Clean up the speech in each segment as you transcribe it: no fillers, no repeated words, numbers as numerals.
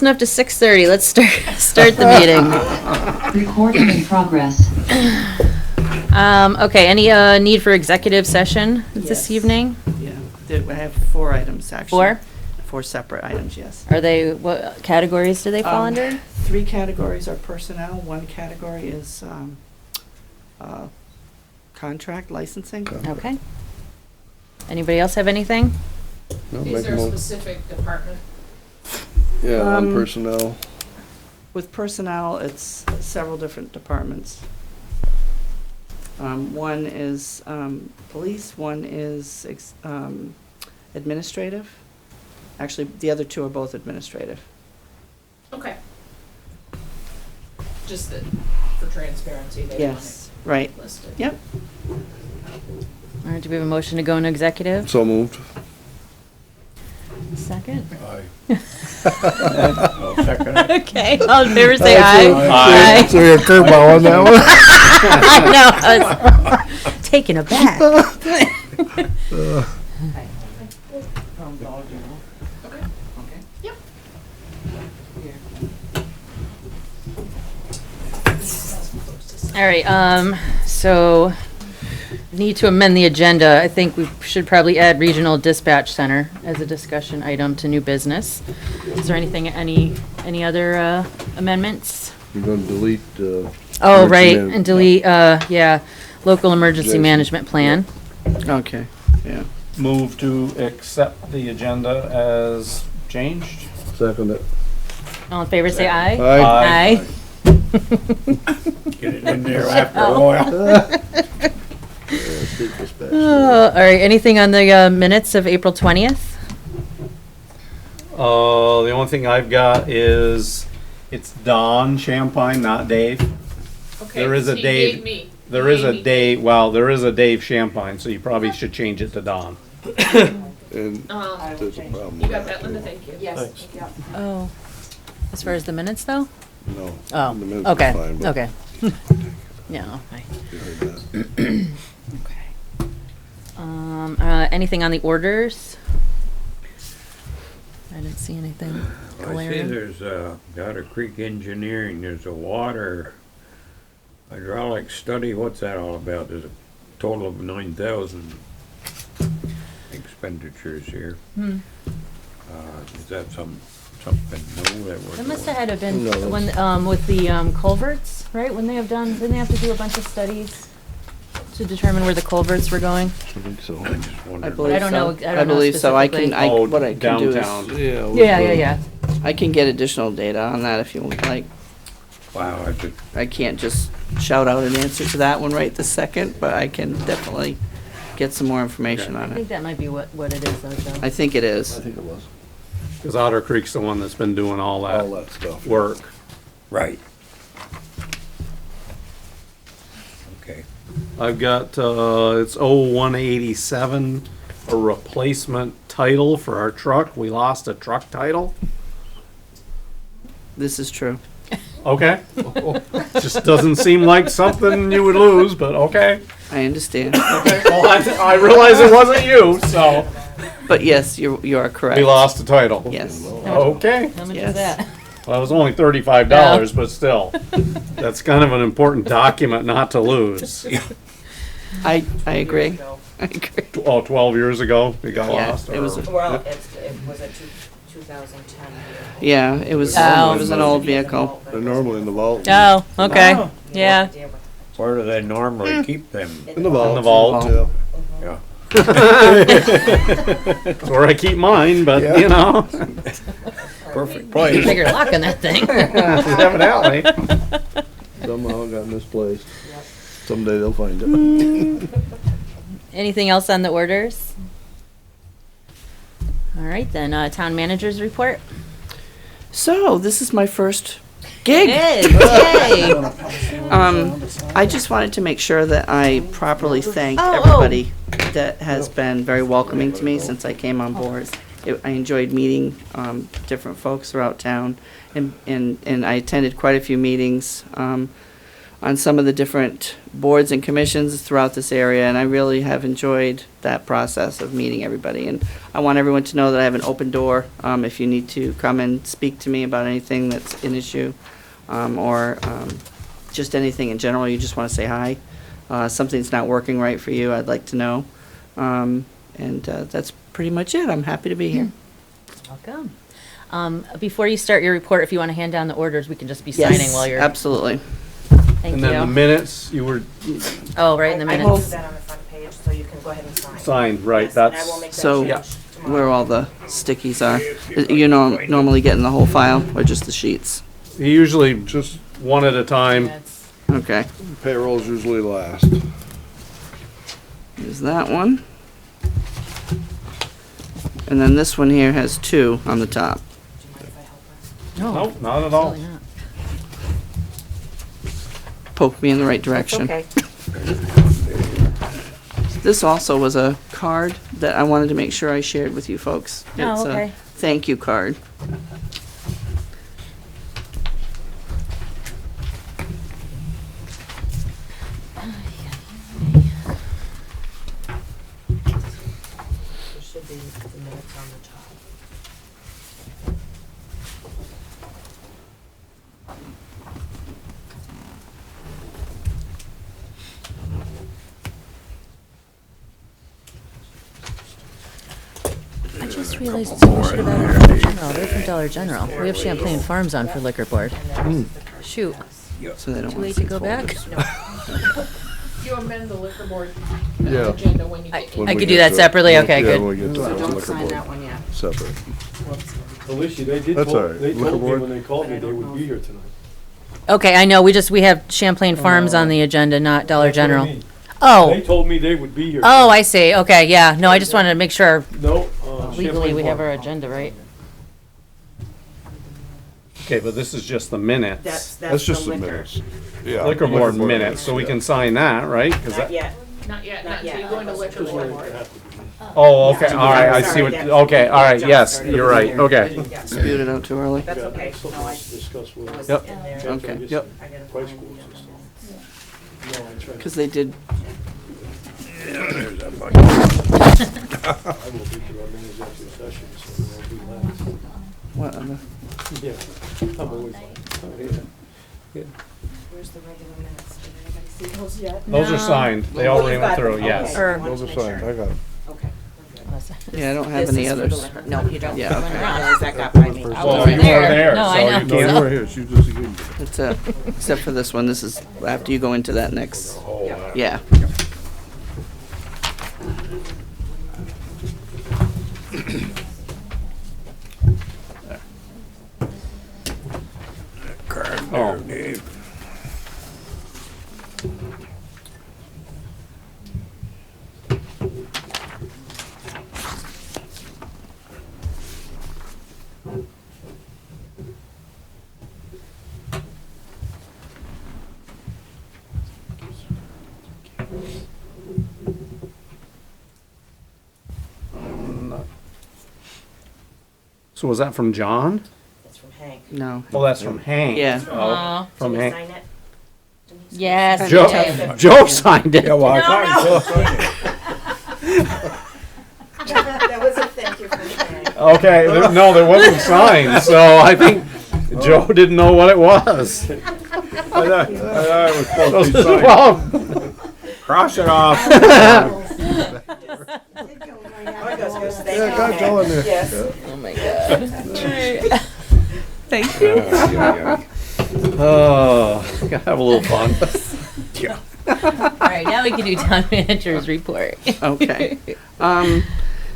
Enough to 6:30. Let's start the meeting. Recording in progress. Okay, any need for executive session this Yes. evening? Yeah, I have 4 items, actually. 4? 4 separate items, yes. Are they, what categories do they fall under? 3 categories are personnel. 1 category is contract licensing. Okay. Anybody else have anything? No, Is make there a them all- specific department? Yeah, on Um, personnel. With personnel, it's several different departments. One is police, one is administrative. Actually, the other 2 are both administrative. Okay. Just that, for transparency, they want Yes, right. it listed. Yep. All right, do we have a motion to go into executive? So moved. Second. Aye. I'll second it. Okay, all in favor say aye. Aye. So you're a curveball on that one? I know, I was taken aback. All right, so need to amend the agenda. I think we should probably add Regional Dispatch Center as a discussion item to new business. Is there anything, any other amendments? You're gonna delete, Oh, Emergency right, man- and delete, yeah, local emergency Jason. management plan. Okay, yeah. Move to accept the agenda as changed. second it. All in favor, say aye. Aye. Aye. Get it in there after a while. State dispatch. All right, anything on the minutes of April 20th? The only thing I've got is, it's Don Champagne, not Dave. Okay, There is a he Dave- gave me- There he is gave a me- Dave, well, there is a Dave Champagne, so you probably should change it to Don. And there's a problem You with got that, Linda? too. Thank you. Yes, Thanks. yeah. Oh, as far as the minutes, though? No. Oh, the minutes are okay, fine, but okay. Yeah, okay. you heard that. Okay. Anything on the orders? I didn't see anything I see glaring. there's Otter Creek Engineering, there's a water hydraulic study, what's that all about? There's a total of 9,000 expenditures here. Is that something new that we're That must doing? have had been No, that's- when, with the culverts, right? When they have done, didn't they have to do a bunch of studies to determine where the culverts were going? I think so. I just I wondered. believe I don't so. know- I don't know believe so. I can, specifically. what I can do Downtown. is, Yeah. Yeah. I can get additional data on that if you would like. Wow, I just, I can't just shout out an answer to that one right this second, but I can definitely get some more information I on think it. that might be what it is, though, Joe. I think it I is. think it was. Cause Otter Creek's the one that's been doing all All that that stuff. work. right. Okay. I've got, it's 0187, a replacement title for our truck. We lost a truck title. This is true. Okay. Just doesn't seem like something you would lose, but okay. I understand. Well, I realize it wasn't you, so. But yes, you are correct. We lost the title. Yes. Okay. How much Yes. is that? Well, it was only $35, but still. That's kind of an important document not to lose. I agree. I agree. Oh, 12 years ago, it got Yeah, lost? it was or- Well, it was a 2010 vehicle. Yeah, it was Oh. an old vehicle. They're normally in the vault. Oh, okay, Wow. yeah. Where do they normally keep them? In the vault. In the vault. Yeah. Yeah. That's where I keep mine, but Yeah. you know, Perfect place. Figure lock on that thing. evidently. Somehow it got misplaced. Someday they'll find it. Anything else on the orders? All right, then, town manager's report. So, this is my first gig. Yay! I just wanted to make sure that I properly thanked Oh, oh. everybody that has been very welcoming to me since I came on board. I enjoyed meeting different folks throughout town, and I attended quite a few meetings. on some of the different boards and commissions throughout this area, and I really have enjoyed that process of meeting everybody. And I want everyone to know that I have an open door, if you need to come and speak to me about anything that's an issue, or just anything in general, you just want to say hi. Something's not working right for you, I'd like to know. And that's pretty much it. I'm happy to be here. Welcome. Before you start your report, if you want to hand down the orders, we can just be signing while you're. Absolutely. Thank And then the you. minutes, you were Oh, right in the I minutes. posted that on the front page, so you can go ahead and sign. signed, right, Yes, and I will that's, make that So- change Yeah. tomorrow. Where all the stickies are. You know, normally getting the whole file or just the sheets? he usually Just one at a time. That's- Okay. payroll's usually last. There's that one. And then this one here has 2 on the top. Do you mind if I help her? No, Nope, not at all. absolutely not. Poke me in the right direction. Okay. This also was a card that I wanted to make sure I shared with you folks. Oh, It's a okay. thank you card. There should be the minutes on the top. I just realized we should have added Dollar General. They're from Dollar General. We have Champlain Farms on for liquor board. Shoot, So they don't too want late to to go back? You amend the liquor board Yeah. agenda when you I get to When I we could get do that to it. separately? Okay, Yeah, good. when we get to the Don't liquor sign board, that one yet. separate. Alicia, they did That's told, all right. they Liquor told me board? when they called me they would be here tonight. Okay, I know, we have Champlain Farms on the agenda, not Dollar That's what I General. mean. They Oh, told me they would be here. oh, I see. Okay, yeah. No, I just wanted to make sure No, legally Champlain we have Farm. our agenda right. Okay, but this is just the minutes. That's That's the just the liquor. minutes. Yeah. Liquor board minutes, so we can sign that, right? 'Cause Not that- yet. Not yet, Not not until you yet. go into liquor board. Oh, okay, Yeah. all right, I see Sorry, what, that's- okay, all right, John yes, started you're right, there. okay. Yeah. Spewed it out too early. That's okay. No, I Discuss with. was Yep. in there. Okay, yep. I gotta Price find quotes the and other stuff. minutes. No, I tried. Because they did, I will be through, I'm in executive session, so it won't be last. what, Yeah, I'm always, Where's the regular minutes? Did anybody see those yet? Those are signed, they Oh, already you've went got through, them. yes. Okay. Or- Wanted Those to are make signed, sure. I got it. Okay, we're good. yeah, I don't have This any is for the others. liquor. No, you don't. Yeah, okay. Otherwise that got by me. I Well, wasn't you were there. there, No, so I you know. can't- No, you were here, she just agreed. That's it. Except for this one, this is after you go into that next, yeah. Oh, so was that from John? That's from Hank. No, Oh, that's from Hank. yeah. Oh, from Can you Hank. sign it? Yes. Joe, okay. Joe signed it. well, I That was a thank you from Hank. Okay, no, there wasn't signed, so I think Joe didn't know what it was. I thought it was supposed to be signed. Well, Cross it off. Oh, it goes, goes, thank Yeah, you, got Hank. Joe in there. Yes. Oh my god. Thank you. oh, gotta have a little fun. All right, now we can do town manager's report. Okay.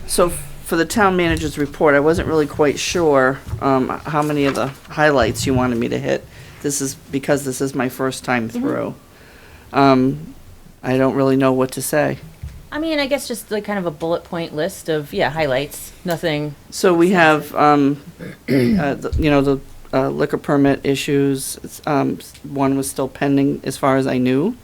So for the town manager's report, I wasn't really quite sure, how many of the highlights you wanted me to hit. This is because this is my first time through. I don't really know what to say. I mean, I guess just like kind of a bullet point list of, yeah, highlights, nothing. So we have, the liquor permit issues. One was still pending as far as I knew.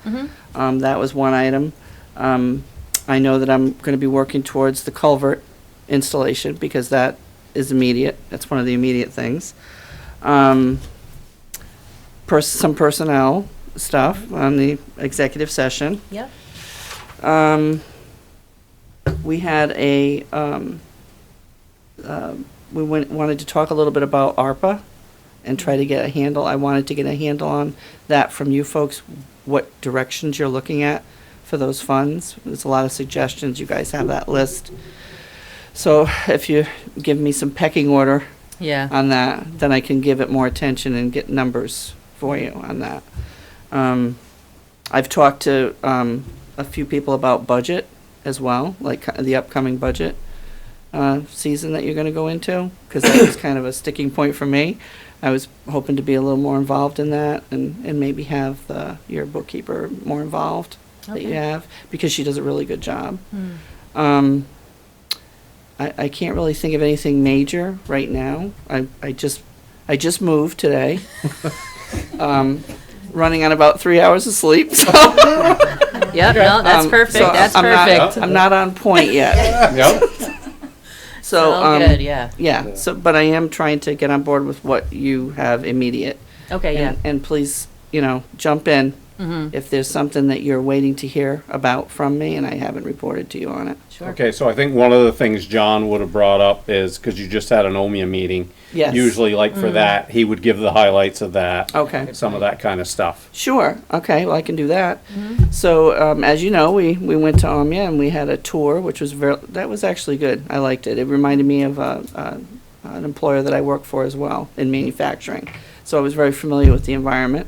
That was one item. I know that I'm going to be working towards the culvert installation because that is immediate. That's one of the immediate things. Some personnel stuff on the executive session. Yep. We had wanted to talk a little bit about ARPA and try to get a handle. I wanted to get a handle on that from you folks, what directions you're looking at for those funds. There's a lot of suggestions. You guys have that list. So if you give me some pecking order Yeah. on that, then I can give it more attention and get numbers for you on that. I've talked to a few people about budget as well, like the upcoming budget season that you're going to go into, because that was kind of a sticking point for me. I was hoping to be a little more involved in that and maybe have your bookkeeper more involved that you Okay. have, because she does a really good job. Hmm. I can't really think of anything major right now. I just moved today, running on about 3 hours of sleep. So, Yep, no, that's perfect, so that's I'm not- perfect. I'm not on point yet. Yep. So, All good, yeah. yeah. So, but I am trying to get on board with what you have immediate. Okay, yeah. And please, jump in Mm-hmm. if there's something that you're waiting to hear about from me and I haven't reported to you on it. Sure. Okay, so I think one of the things John would have brought up is, because you just had an OMIA meeting. Yes. Usually, like for that, he would give the highlights of that. Okay. Some of that kind of stuff. Sure. Okay. Well, I can do that. So, as you know, we went to Omnia and we had a tour, which was that was actually good. I liked it. It reminded me of an employer that I work for as well in manufacturing. So I was very familiar with the environment.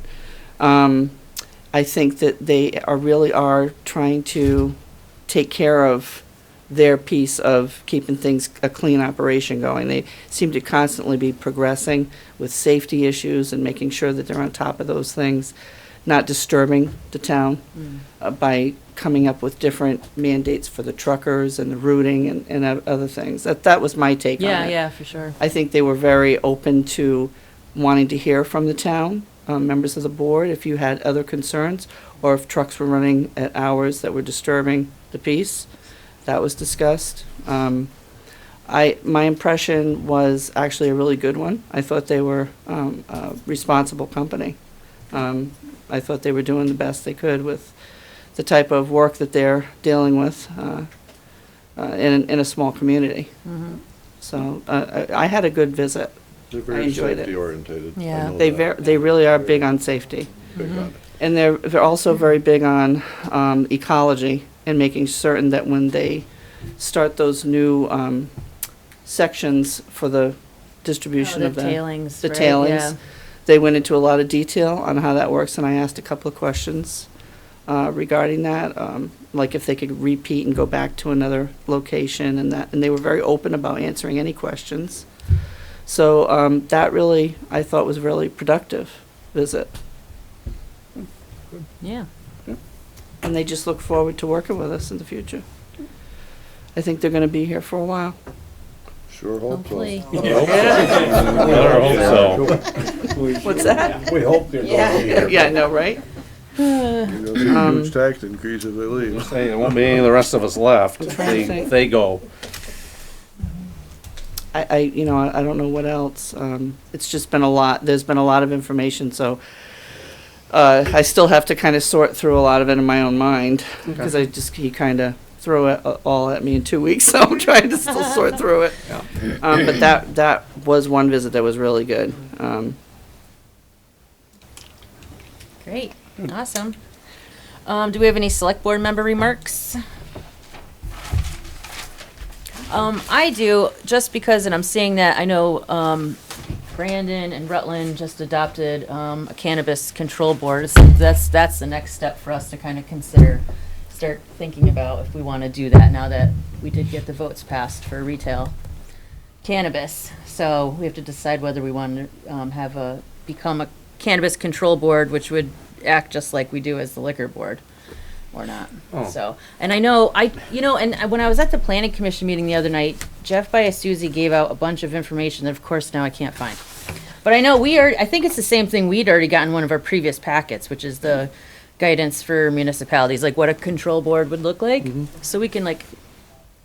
I think that they really are trying to take care of their piece of keeping things a clean operation going. They seem to constantly be progressing with safety issues and making sure that they're on top of those things, not disturbing the town by coming up with different mandates for the truckers and the routing and other things. That was my take on it. Yeah, yeah, for sure. I think they were very open to wanting to hear from the town, members of the board, if you had other concerns, or if trucks were running at hours that were disturbing the peace. That was discussed. My impression was actually a really good one. I thought they were a responsible company. I thought they were doing the best they could with the type of work that they're dealing with in a small community. So I had a good visit. They're I very enjoyed it. safety orientated. Yeah. They really are big on safety. Big on it. And they're also very big on ecology and making certain that when they start those new sections for the distribution of the tailings. the right, tailings, yeah. they went into a lot of detail on how that works, and I asked a couple of questions regarding that, like if they could repeat and go back to another location and they were very open about answering any questions. So that really, I thought, was a really productive visit. Yeah. And they just look forward to working with us in the future. I think they're going to be here for a while. Sure hope so. Hopefully. I hope so. What's that? We hope they're going to be here. Yeah, I know, right? You're gonna see a huge tax increase if they leave. Say, there won't be any of the rest of us left if trying to think. if they go. I don't know what else. It's just been a lot. There's been a lot of information, so I still have to kind of sort through a lot of it in my own mind, because he kind of threw it all at me in 2 weeks, so I'm trying to still sort through it. But that was one visit that was really good. Great, awesome. Do we have any select board member remarks? I do, just because, and I'm seeing that, I know, Brandon and Rutland just adopted, a cannabis control board. So that's the next step for us to kind of start thinking about if we want to do that now that we did get the votes passed for retail cannabis. So we have to decide whether we want to, become a cannabis control board, which would act just like we do as the liquor board, or not. Oh. So, and I know, when I was at the planning commission meeting the other night, Jeff Biasuzi gave out a bunch of information that of course now I can't find. But I know I think it's the same thing we'd already gotten one of our previous packets, which is the guidance for municipalities, like what a control board would look like. So we can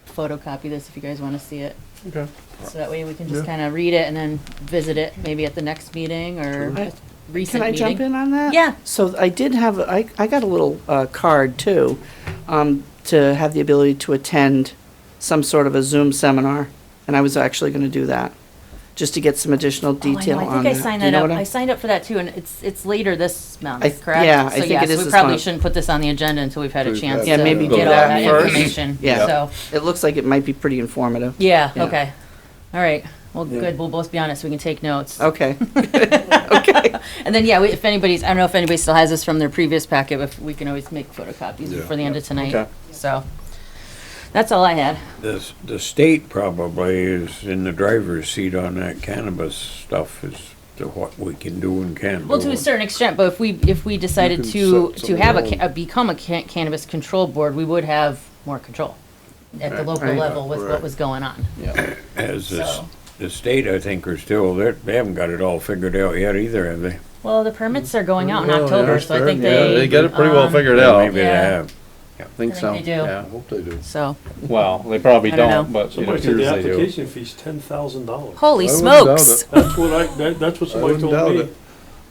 photocopy this if you guys want to see it. Okay. So that way we can just kind of read it and then visit it maybe at the next meeting or. recent Can I meeting. jump in on that? Yeah. So I did have, I got a little card too, to have the ability to attend some sort of a Zoom seminar, and I was actually gonna do that, just to get some additional detail Oh, I know. on I that. think I signed Do you that know up. what I signed up for that too, and it's later this month, I- correct? yeah, I So think yes, it is we this probably month. shouldn't put this on the agenda until we've had a We've chance Yeah, to maybe get do all that that first. information. Yeah. So, It looks like it might be pretty informative. yeah, Yeah. okay. All right. Well, Yeah. good. We'll both be honest. We can take notes. Okay. Okay. And then, yeah, if anybody's, I don't know if anybody still has this from their previous packet, if we can always make photocopies Yeah. before the end of tonight. Okay. So, that's all I had. The state probably is in the driver's seat on that cannabis stuff as to what we can do and can't do. Well, to a certain extent, but if we decided can to set some have of your become a cannabis control board, we would have more control at the local Right. level with what Right. was going on. As So, the state, I think, are still, they haven't got it all figured out yet either, have they? well, the permits are going out in Well, October, yeah, so I think Yeah, they. they get it pretty well figured Well, out. Maybe they Yeah. have. I think I so. think they do. Yeah. I hope they do. So, Well, they probably I don't know. don't, but you know, Somebody said the usually do. application fee's $10,000. holy I wouldn't doubt smokes! it. That's what that's what somebody wouldn't told doubt me. it.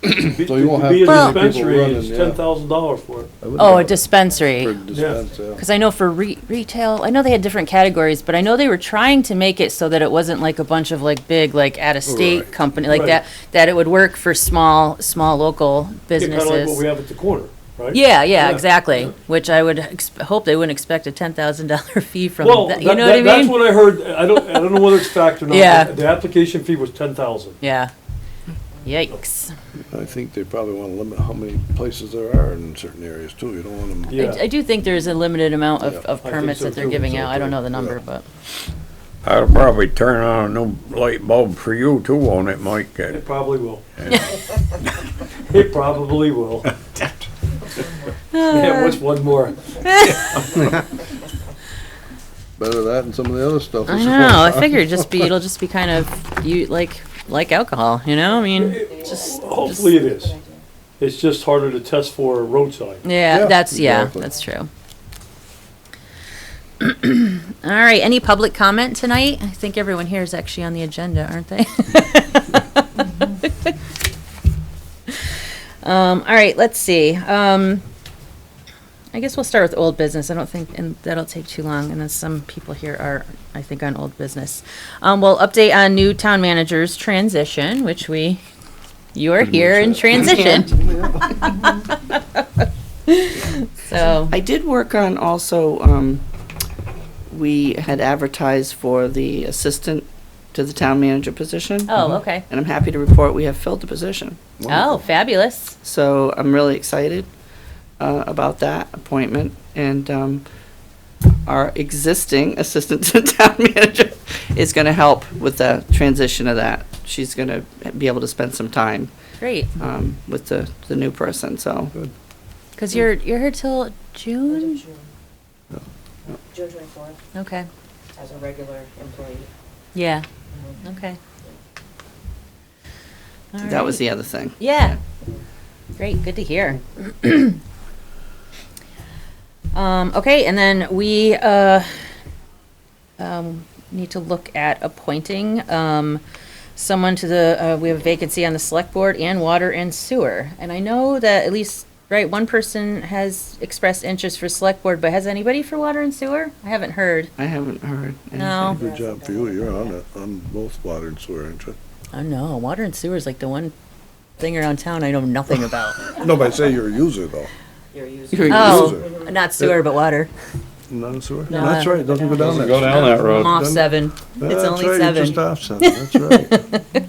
To So you won't have be a Well- people dispensary, running, it's yeah. $10,000 for it. I wouldn't Oh, doubt a it. dispensary. For dispense, yeah. Because I know for retail, I know they had different categories, but I know they were trying to make it so that it wasn't like a bunch of like big, like out-of-state Right. company, like Right. that it would work for small local Yeah, kinda like what businesses. we have at the corner, right? Yeah, Yeah, exactly. yeah. Which I would hope they wouldn't expect a $10,000 fee from Well, that, you know what I that's mean? what I heard. I don't know whether it's fact or not. Yeah. The application fee was 10,000. Yeah. Yikes. I think they probably wanna limit how many places there are in certain areas too. You don't want them. Yeah. I do think there's a limited amount Yeah. of I think permits so that they're too. giving So out. I don't too. know the number, Yeah. but. I'll probably turn on a new light bulb for you too on it, Mike. It probably will. It probably will. Yeah, what's one more? Better that and some of the other stuff. I know. I figured it'll just be kind of like alcohol, you know? I mean, just Hopefully it is. It's just harder to test for roadside. yeah, Yeah, that's exactly. that's true. All right, any public comment tonight? I think everyone here is actually on the agenda, aren't they? All right, let's see. I guess we'll start with old business. I don't think, and that'll take too long, and then some people here are, I think, on old business. We'll update on new town managers transition, which you are here in transition. So, I did work on also, we had advertised for the assistant to the town manager position. oh, okay. And I'm happy to report we have filled the position. Oh, fabulous. So I'm really excited about that appointment. And our existing assistant to the town manager is going to help with the transition of that. She's going to be able to spend some time Great. with the new person, so. Because you're here till June? June 24th, Okay. as a regular employee. Yeah. Okay. All That was right. the other thing. Yeah. Great, good to hear. Okay, and then we need to look at appointing someone to the, we have a vacancy on the select board and water and sewer. And I know that at least, right, one person has expressed interest for select board, but has anybody for water and sewer? I haven't heard. I haven't heard anything. No. Good job for you. You're on it, on both water and sewer, aren't you? Oh, no, water and sewer is like the one thing around town I know nothing about. No, but I say you're a user though. You're using. You're Oh, not sewer, but water. Not a sewer? No, That's right, it doesn't go down Doesn't there. go down that road. I'm off Done. 7. It's That's only right, 7. you just off 7, that's right.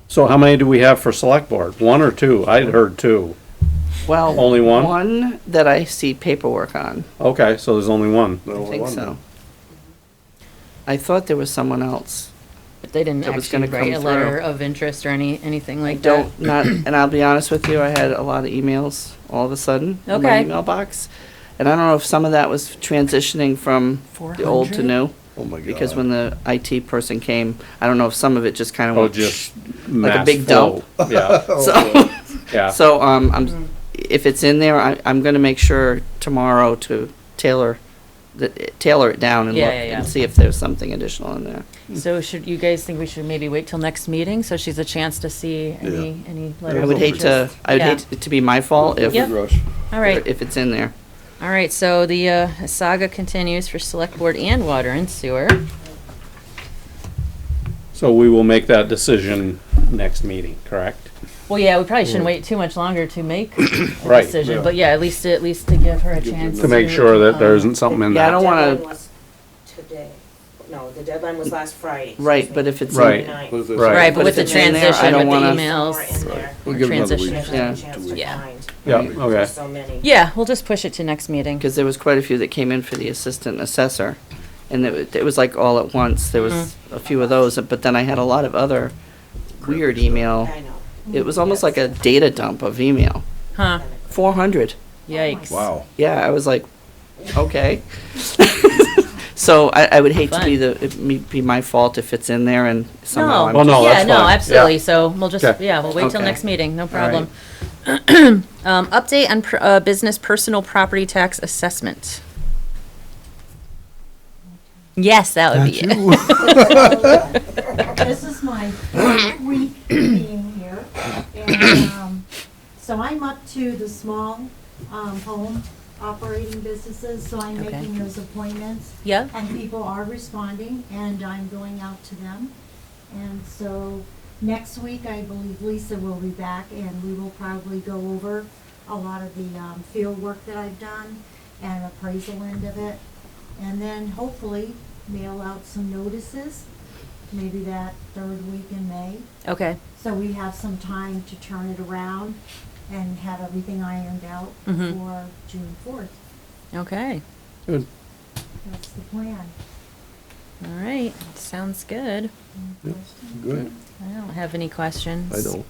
So how many do we have for select board? 1 or 2? I'd heard 2. Well. Only one? One that I see paperwork on. Okay, so there's only one. No, I I think wonder. so. I thought there was someone else. But they didn't That was actually gonna write a come letter through. of interest or anything I like that. don't, not, and I'll be honest with you, I had a lot of emails all of a sudden in my Okay. email box. And I don't know if some of that was transitioning from the old to 400? new. Oh my God. Because when the IT person came, I don't know if some of it just kind of Oh, went. just Like a mass big flow. Yeah, So, yeah. so, if it's in there, I'm gonna make sure tomorrow to tailor it down and Yeah, look yeah, yeah. and see if there's something additional in there. So should, you guys think we should maybe wait till next meeting, so she's a chance to see any letters? I would of hate to, interest? I would Yeah. hate it to be my fault if, Yep. Rush. All right, if it's in there. all right, so the saga continues for Select Board and Water and Sewer. So we will make that decision next meeting, correct? Well, yeah, we probably shouldn't wait too much longer to make a Right, decision, yeah. but yeah, at least to give her a chance. To make sure that there isn't something in Yeah, I that. don't wanna- Deadline was today. No, the deadline was last Friday. Right, but if it's in- Right. Ninth. But if it's- Right. Right, but But with if the it's in there, I transition, don't with the wanna- emails, More in there. We'll give it another transition. week. There's Yeah. no chance to Yeah. find. Yeah, There's okay. so many. Yeah, we'll just push it to next meeting. Because there was quite a few that came in for the assistant assessor. And it was like all at once. There was a few of those, but then I had a lot of other weird email. I know. It was almost like a data dump of email. Huh, 400. yikes. Wow. Yeah, I was like, okay. So I would hate to be be my fault if it's in there and somehow I'm Well, no, Yeah, that's no, fine. absolutely, Yeah. so we'll just, Okay. yeah, we'll wait till Okay. next meeting, no right. problem. Update on business personal property tax assessment. Yes, that would be it. This is my fourth week being here, and, so I'm up to the small, home operating businesses, so I'm Okay. making those appointments, Yeah, and people are responding, and I'm going out to them. And so, next week, I believe Lisa will be back, and we will probably go over a lot of the, field work that I've done, and appraisal end of it, and then hopefully mail out some notices, maybe that third week in May. okay, So we have some time to turn it around and have everything ironed out Mhm. for June 4th. okay, That's the plan. all right, sounds good. Good. I don't have any questions. I don't.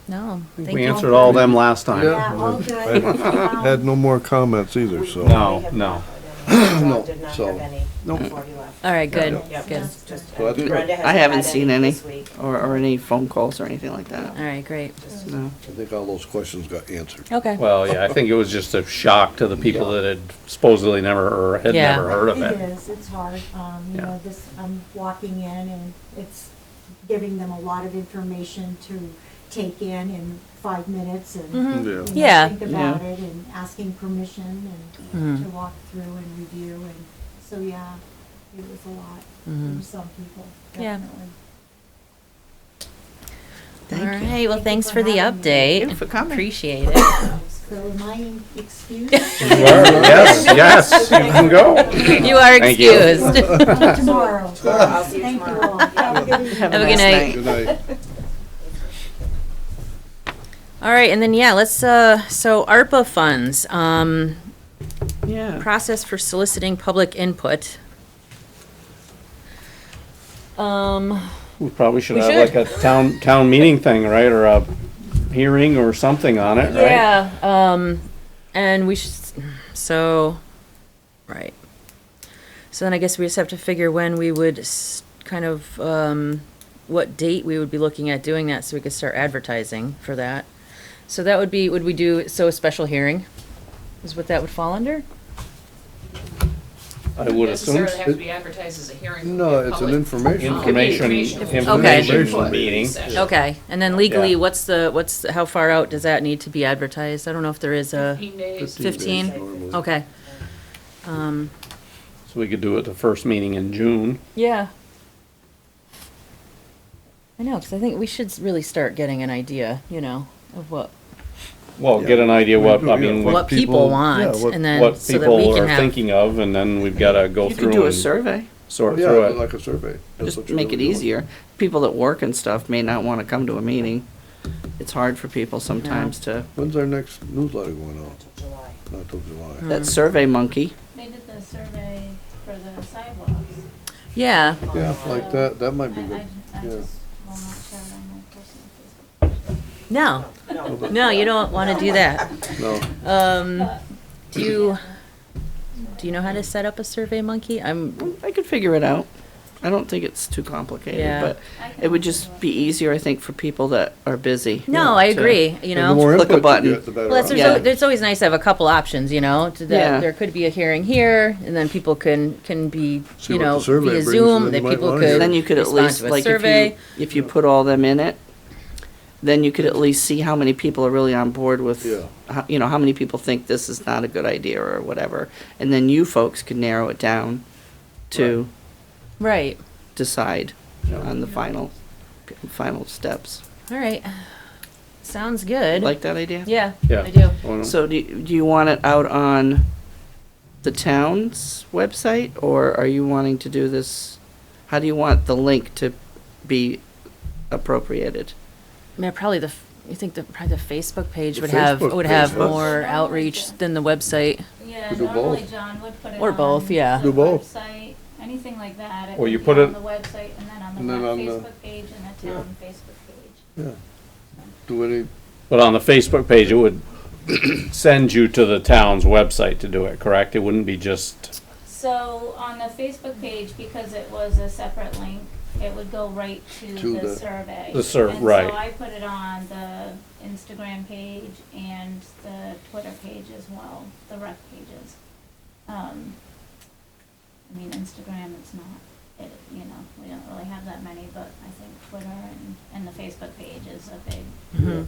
No, thank We you. answered all them last time. Yeah, all good. Had no more comments either, so. No, I have no. not heard any. John No, did not so- have any Nope. before he left. All right, good, Yep, good. just- So that's good. Brenda I hasn't haven't had seen any this week. or any phone calls or anything like that. All right, great, No. I think all those questions got answered. okay. Well, yeah, I think it was just a shock to the people that had supposedly never, or had Yeah. never heard of It it. is, it's hard. You Yeah. know, I'm walking in and it's giving them a lot of information to take in 5 minutes and, Mhm. Yeah. you know, Yeah. think about it and asking permission and Mhm. to walk through and review. And so, yeah, it was a lot Mhm. for some people, Yeah. definitely. All Thank you. right, well, Thank you thanks for for the having me. Thank you update. for coming. Appreciate it. So am I excused? Yes, yes, you can go. You are Thank you. excused. Tomorrow. I'll see you Thank you tomorrow. all. Have a good evening. Have a good nice night. Good night. All right, and then, yeah, let's, so ARPA funds, Yeah. process for soliciting public input. We probably should We have like a town meeting thing, right, or a hearing or something on it, right? Yeah, and we should, so, right. So then I guess we just have to figure when we would kind of, what date we would be looking at doing that so we could start advertising for that. So that would be, would we do, so a special hearing is what that would fall under? I would assume. Necessarily have to be advertised as a hearing. No, it's an information. Information meeting. Okay, and then legally, Yeah. what's the, how far out does that need to be advertised? I don't know if there is a, 15 days. 15? normally. okay. So we could do it the first meeting in June. Yeah. I know, because I think we should really start getting an idea, you know, of what Well, get an idea what, I mean, what people want, yeah, what- and then what so that we people can are have. thinking of, and then we've gotta go You could through do a and survey. sort Yeah, through it. like a survey. That's Just what you're make it really doing. easier. People that work and stuff may not want to come to a meeting. It's hard for people sometimes to, When's our next newsletter going out? Until July. Not till July. Hmm. that Survey Monkey. They did the survey for the sidewalks. Yeah, Yeah, like that might be good. I Yeah. just will not share it on my personal Facebook. no, no, you don't want to do that. No, Do you know how to set up a Survey Monkey? I could figure it out. I don't think it's too complicated, Yeah. but it would just be easier, I think, for people that are busy. No, I to- agree, you And the know. more Click a input you button. get, the better Well, off. Yeah. it's always nice to have a couple options, you know, Yeah. that there could be a hearing here, and then people can be, See you what the know, survey via brings, and Zoom, then that you might people wanna could hear. Then you could at respond least, to a like, survey. if you put all them in it, then you could at least see how many people are really on board with, Yeah. you know, how many people think this is not a good idea or whatever. And then you folks could narrow it down to Right, decide on the final steps. all right. Sounds good. Like that idea? Yeah, Yeah. I do. Well, So do you want it out on the town's website, or are you wanting to do this, how do you want the link to be appropriated? I mean, probably you think probably the Facebook page The would have, Facebook would have page, huh? more outreach than the website. Yeah, We do normally both. John would put it Or on both, yeah. the Do both. website, anything like that. It Well, you would be put on it- the website and then on And then the on the- Facebook page and the town Facebook page. Yeah. Do any, But on the Facebook page, it would send you to the town's website to do it, correct? It wouldn't be just, So on the Facebook page, because it was a separate link, it would go right to To the the- survey. right. And so I put it on the Instagram page and the Twitter page as well, the rec pages. I mean, Instagram, it's not, you know, we don't really have that many, but I think Twitter and the Facebook page is a big, Mhm.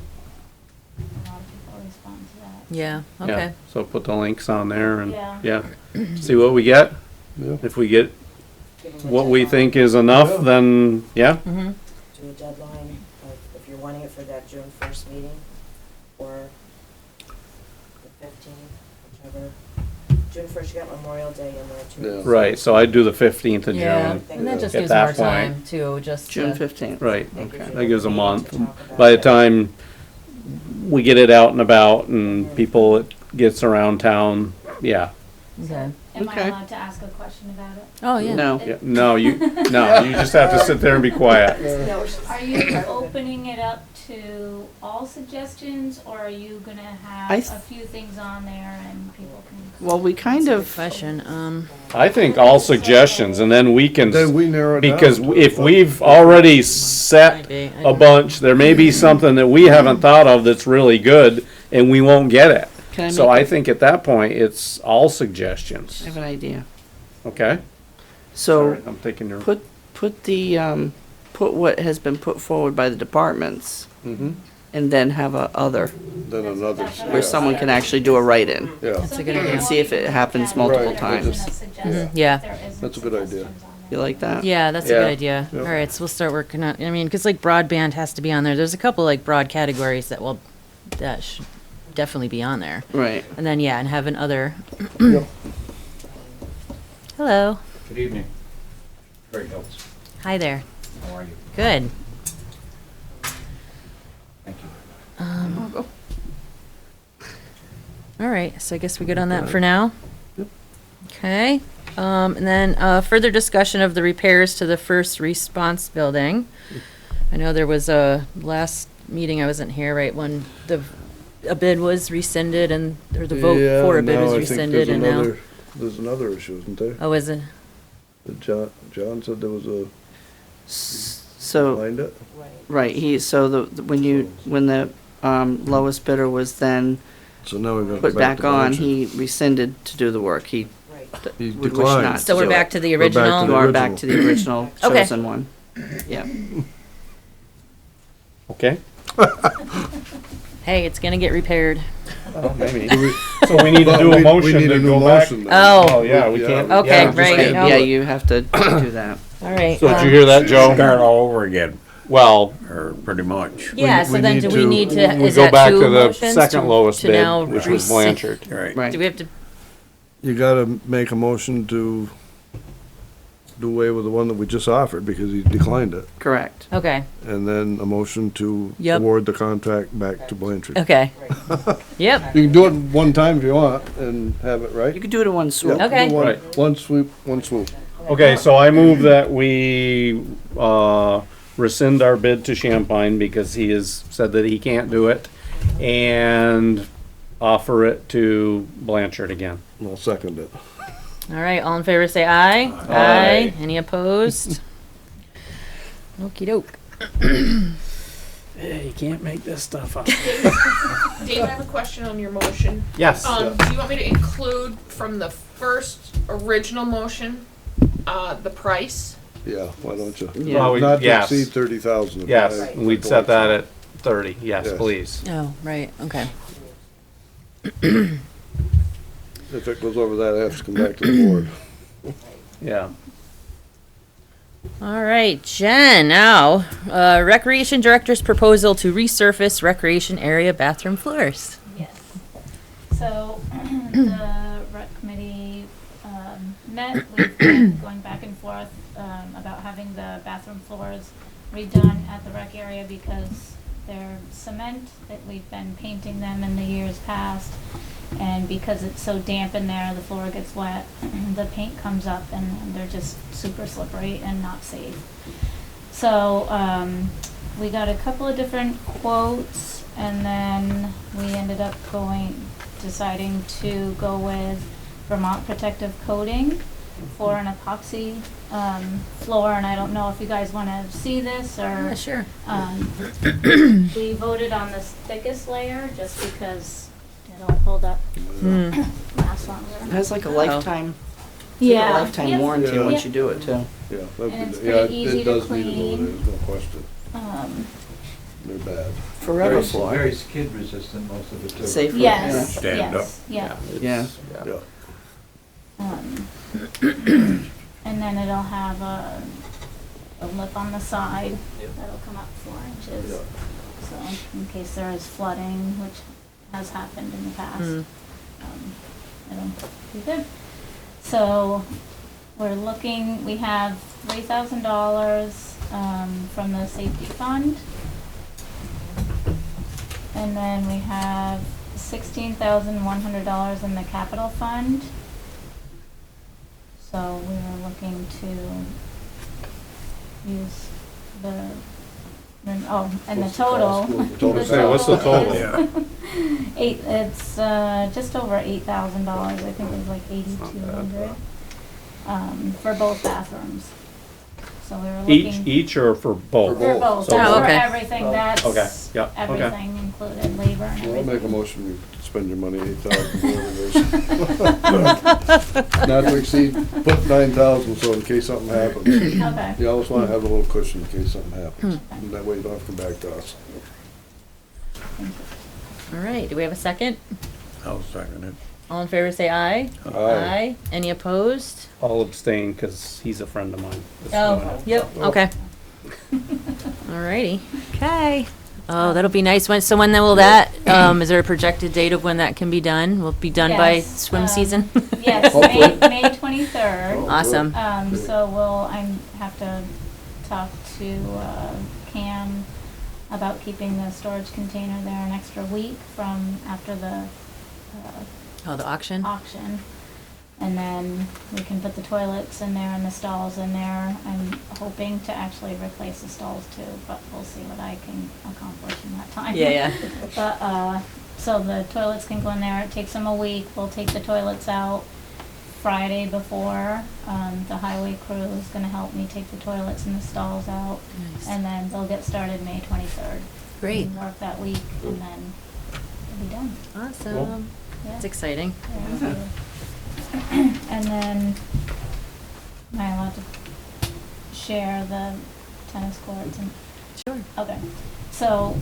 a lot of people respond to that. Yeah, yeah. okay. So put the links on there and, Yeah. yeah. See what we get. yeah, If we get Give 'em a what we deadline. think is enough, then, yeah. Mm-hmm. Do a deadline, like, if you're wanting it for that June 1st meeting, or the 15th, whichever. June 1st, you got Memorial Day in there too. Yeah. Right, so I'd do the 15th of Yeah, June. and that just At gives that more time too, just June to, 15th? Right, That gives you that gives a meeting month. to talk about By the it. time we get it out and about and people, it gets around town, yeah. okay. Am I Okay. allowed to ask a question about it? Oh, yeah. No. Yeah, no, you just have to sit there and be quiet. No, it's- Are you opening it up to all suggestions, or are you gonna have I a th- few things on there and people can? Well, we kind Good of, question, I think all suggestions, and then we can, then we narrow it down. because to if what- we've already set might be. a bunch, there may be something that we haven't thought of that's really good, and we won't get it. can I So make, I think at that point, it's all suggestions, I have an idea. okay? So Sorry, I'm taking your. put put what has been put forward by the departments, Mhm. and then have a other, Then another, where someone can actually do a write-in. yeah, That's a good idea. And see if it happens multiple Right. times. Yeah. That's a good idea. You like that? Yeah, that's a Yeah. good idea. Yeah. All right, so we'll start working on, I mean, because like broadband has to be on there. There's a couple like broad categories that should definitely be on there. Right. And then, yeah, and have another. Yep. Hello. Good evening. Very helps. Hi there. How are you? Good. Thank you. All right, so I guess we're good on that for now? Okay, and then, further discussion of the repairs to the first response building. I know there was last meeting I wasn't here, right, when a bid was rescinded and, or the vote Yeah, for a bid now was I think rescinded and now. There's another issue, isn't there? Oh, is it? That John said there was a, So, find it? right, so when the lowest bidder was then So now we're gonna. put back on, to he rescinded to do the work. He Right. He would wish declined. not So to we're do back it. to the We're back to original? You are back to the original Okay. chosen one. Yeah. Okay? Hey, it's gonna get repaired. Well, maybe. So we need to do a We motion need to a new go back. motion then. Oh, yeah, we Yeah. can't. Okay, yeah, just right. can't do Yeah, it. you have to do that. All right. So did you hear that, Joe? Start all over again, Well, or pretty much. Yeah, so we then need do we to- need to, we is go that back two to the motions second lowest to bid, now which was rescind- Blanchard. Right. Do we have to, You gotta make a motion to do away with the one that we just offered because he declined it. Correct. okay, And then a motion to Yep. award the contract back to Blanchard. okay. Yep, You can do it one time if you want and have it right. You could do it in one swoop. Yeah, Okay. do one- Right. One sweep, one swoop. Okay, so I move that we, rescind our bid to Champagne because he has said that he can't do it and offer it to Blanchard again. I'll second it. all right, all in favor say aye. Aye. Any opposed? Okey doke. Yeah, you can't make this stuff up. Dave, I have a question on your motion. Yes. Do you want me to include from the first original motion, the price? Yeah, why don't you? Yeah. Well, Not to yes. exceed 30,000. Yes, we'd set that at 30, yes, Yes. please. Oh, right, okay. If it goes over that, it has to come back to the board. Yeah. All right, Jen, now, Recreation Director's proposal to resurface recreation area bathroom floors. Yes. So, the rec committee, met, we've been going back and forth, about having the bathroom floors redone at the rec area because they're cement, that we've been painting them in the years past. And because it's so damp in there, the floor gets wet, the paint comes up and they're just super slippery and not safe. So, we got a couple of different quotes and then we ended up deciding to go with Vermont Protective Coating for an epoxy, floor, and I don't know if you guys wanna see this or. Yeah, sure. We voted on the thickest layer just because it'll hold up, last longer. It has like a lifetime, Yeah. lifetime Yep. warranty Yeah. once you do it too. Yeah, And it's yeah, pretty easy it to does need a little, clean. there's no question. They're bad. Forever floor. Very skid resistant, most of it too. Safer. Yes, Stand yes, yeah. Yeah. Yeah. And then it'll have a lip on the side that'll come up 4 inches. Yeah. So in case there is flooding, which has happened in the past, it'll be good. So we're looking, we have $3,000 from the safety fund. And then we have $16,100 in the capital fund. So we were looking to use the, and the total. Total. Say, what's the total? It's just over $8,000. I think it was like 8,200 for both bathrooms. So we were looking. Each or for both? For both. So That's Oh, for okay. everything. That's Okay, yeah, okay. everything included, labor and Well, I'll make a everything. motion, we spend your money, 8,000, not to exceed, put 9,000, so in case something happens. Okay. You always wanna have a little cushion in case something happens, and that way you don't have to come back to us. All right, do we have a second? I'll second it. All in favor, say aye. Aye. Any opposed? I'll abstain because he's a friend of mine. Oh, yep, okay. All righty, okay. Oh, that'll be nice. When will that, is there a projected date of when that can be done? Will it be done by Yes, swim season? Yes, May 23rd. Awesome. So have to talk to Cam about keeping the storage container there an extra week from after the Oh, the auction? auction. And then we can put the toilets in there and the stalls in there. I'm hoping to actually replace the stalls too, but we'll see what I can accomplish in that time. Yeah. But, so the toilets can go in there. It takes them a week. We'll take the toilets out Friday before. The highway crew is gonna help me take the toilets and the stalls out. Nice. And then they'll get started May 23rd. Great. And work that week and then it'll be done. Awesome. Yeah. That's exciting. Yeah. And then, am I allowed to share the tennis courts and? Sure. Okay, so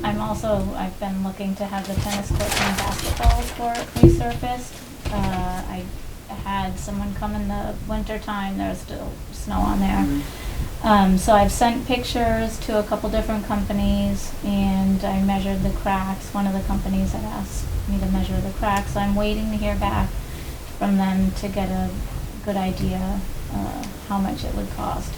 I've been looking to have the tennis courts and basketball court resurfaced. I had someone come in the winter time, there's still snow on there. So I've sent pictures to a couple different companies and I measured the cracks. One of the companies had asked me to measure the cracks, so I'm waiting to hear back from them to get a good idea how much it would cost.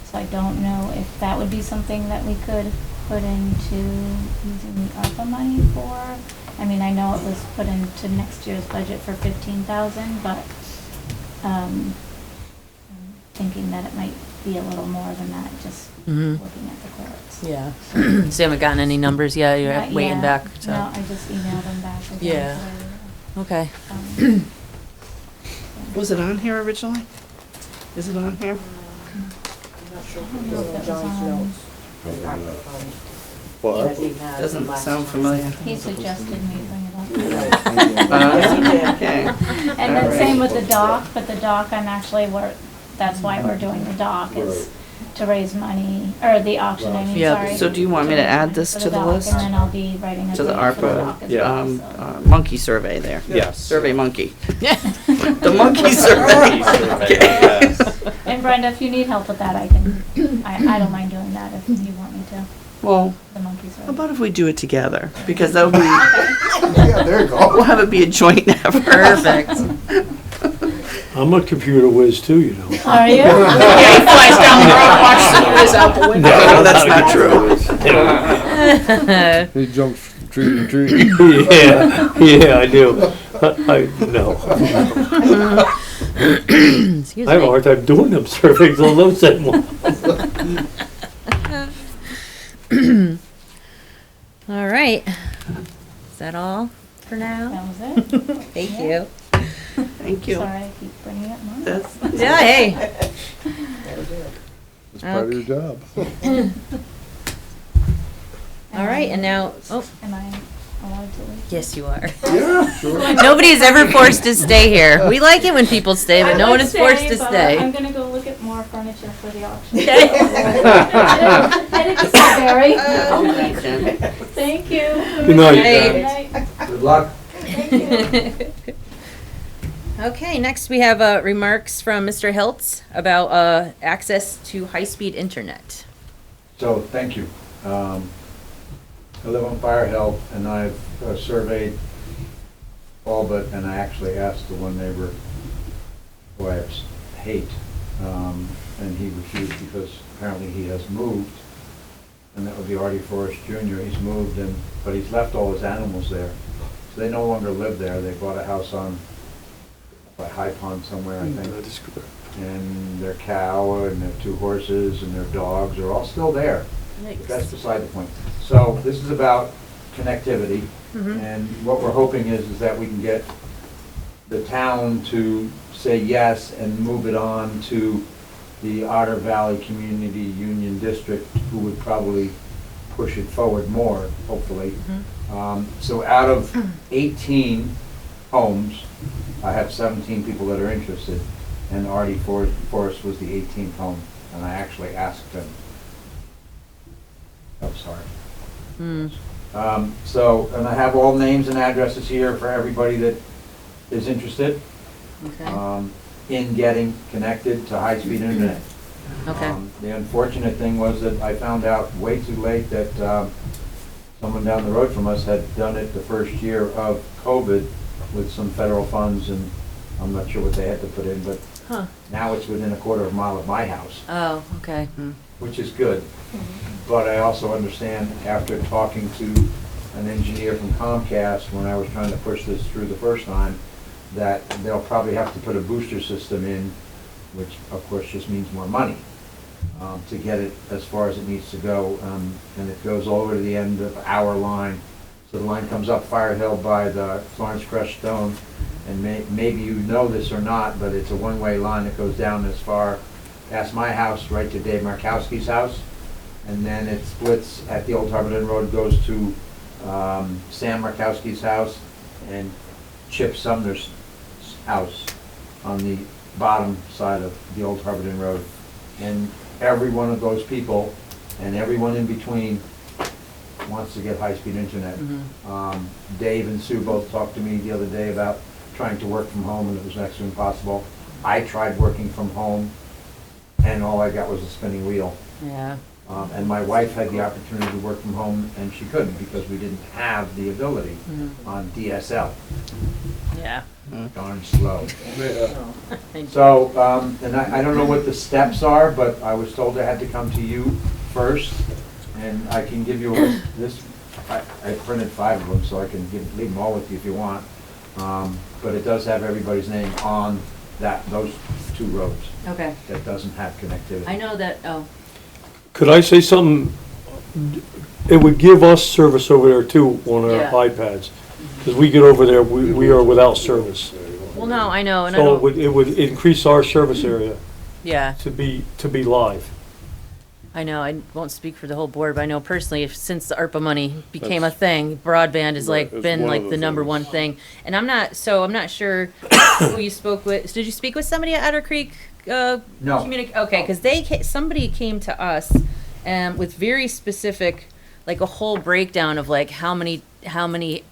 So I don't know if that would be something that we could put into using the ARPA money for. I mean, I know it was put into next year's budget for 15,000, but I'm thinking that it might be a little more than that, just looking at the courts. Yeah. So you haven't gotten any numbers yet? You're Not waiting yet. back? So. No, I just emailed them back. again Yeah. today. Okay. Was it on here originally? Is it on here? I'm not don't know if it was John's on- notes. The Arpa Funds Well, that he had Doesn't last sound time. familiar. He suggested me bring it up. Yes, he did. Okay. And then Alright. same with the dock, but the dock, I'm actually, that's why we're doing the dock, is to raise money, or the auction, I mean, Yep. sorry. So do you want me to add this For to the dock, list? And then I'll be writing a To the date for the ARPA, dock as well, so. monkey survey there. Yes. Survey monkey. The monkey survey. And Brenda, if you need help with that, I can, I don't mind doing that if you want me to, Well, the monkey survey. how about if we do it together? Because that'll be, Yeah, there you go. we'll have it be a joint effort. Perfect. I'm a computer whiz too, you know. Are you? Yeah, he flies down the road, watches the whiz out the window. No, that's not true. He jumps from tree to tree. Yeah, I do. No. Excuse I have a me. hard time doing them surveys on those same ones. All right. Is that all for now? That was it. Thank Yeah. you. Thank you. Sorry, I keep bringing up mine. That's, Yeah, hey. It's part of your job. All right, and now, oh, Am I allowed to leave? yes, you are. Yeah, sure. Nobody is ever forced to stay here. We like it when people stay, but I no would one is forced stay, to but stay. I'm gonna go look at more furniture for the auction. Okay. Headed to Sudbury. Good night, Jen. Thank you. Good night. Hey. Good night. Good luck. Thank you. Okay, next we have remarks from Mr. Hiltz about access to high-speed internet. So, thank you. I live on Fire Hill, and I've surveyed all but, and I actually asked the one neighbor who I hate, and he refused because apparently he has moved, and that would be Artie Forrest Jr. He's moved, but he's left all his animals there. So they no longer live there. They bought a house on by High Pond somewhere, I think. And their cow and their 2 horses and their dogs are all still there. But that's beside the point. So this is about connectivity, and what we're hoping is that we can get the town to say yes and move it on to the Otter Valley Community Union District, who would probably push it forward more, hopefully. So out of 18 homes, I have 17 people that are interested, and Artie Forrest was the 18th home, and I actually asked them. Oh, sorry. So, and I have all names and addresses here for everybody that is interested Okay. in getting connected to high-speed internet. Okay. The unfortunate thing was that I found out way too late that someone down the road from us had done it the first year of COVID with some federal funds, and I'm not sure what they had to put in, but Huh. now it's within a quarter of a mile of my house, Oh, okay. which is good. But I also understand, after talking to an engineer from Comcast, when I was trying to push this through the first time, that they'll probably have to put a booster system in, which of course just means more money, to get it as far as it needs to go. And it goes all over to the end of our line. So the line comes up Fire Hill by the Florence Crest Stone, and maybe you know this or not, but it's a one-way line that goes down as far past my house, right to Dave Markowski's house, and then it splits at the Old Harborton Road, goes to Sam Markowski's house, and Chip Sumner's house on the bottom side of the Old Harborton Road. And every one of those people, and everyone in between, wants to get high-speed internet. Dave and Sue both talked to me the other day about trying to work from home, and it was next to impossible. I tried working from home, and all I got was a spinning wheel. Yeah. And my wife had the opportunity to work from home, and she couldn't because we didn't have the ability on DSL. Yeah. Darn slow. Yeah. So, and I don't know what the steps are, but I was told I had to come to you first, and I can give you this. I printed 5 of them, so I can leave them all with you if you want. But it does have everybody's name on those 2 roads Okay. that doesn't have connectivity. I know that, oh, Could I say something? It would give us service over there too on our Yeah. iPads. Because we get over there, we are without service. well, no, I know, and I So don't, it would increase our service area yeah. to be live. I know, I won't speak for the whole board, but I know personally, since the ARPA money became a thing, broadband has Right, like it's been one like of the the number things. one thing. And I'm not sure who you spoke with. Did you speak with somebody at Otter Creek? No. Okay, because somebody came to us, with very specific, like a whole breakdown of like how many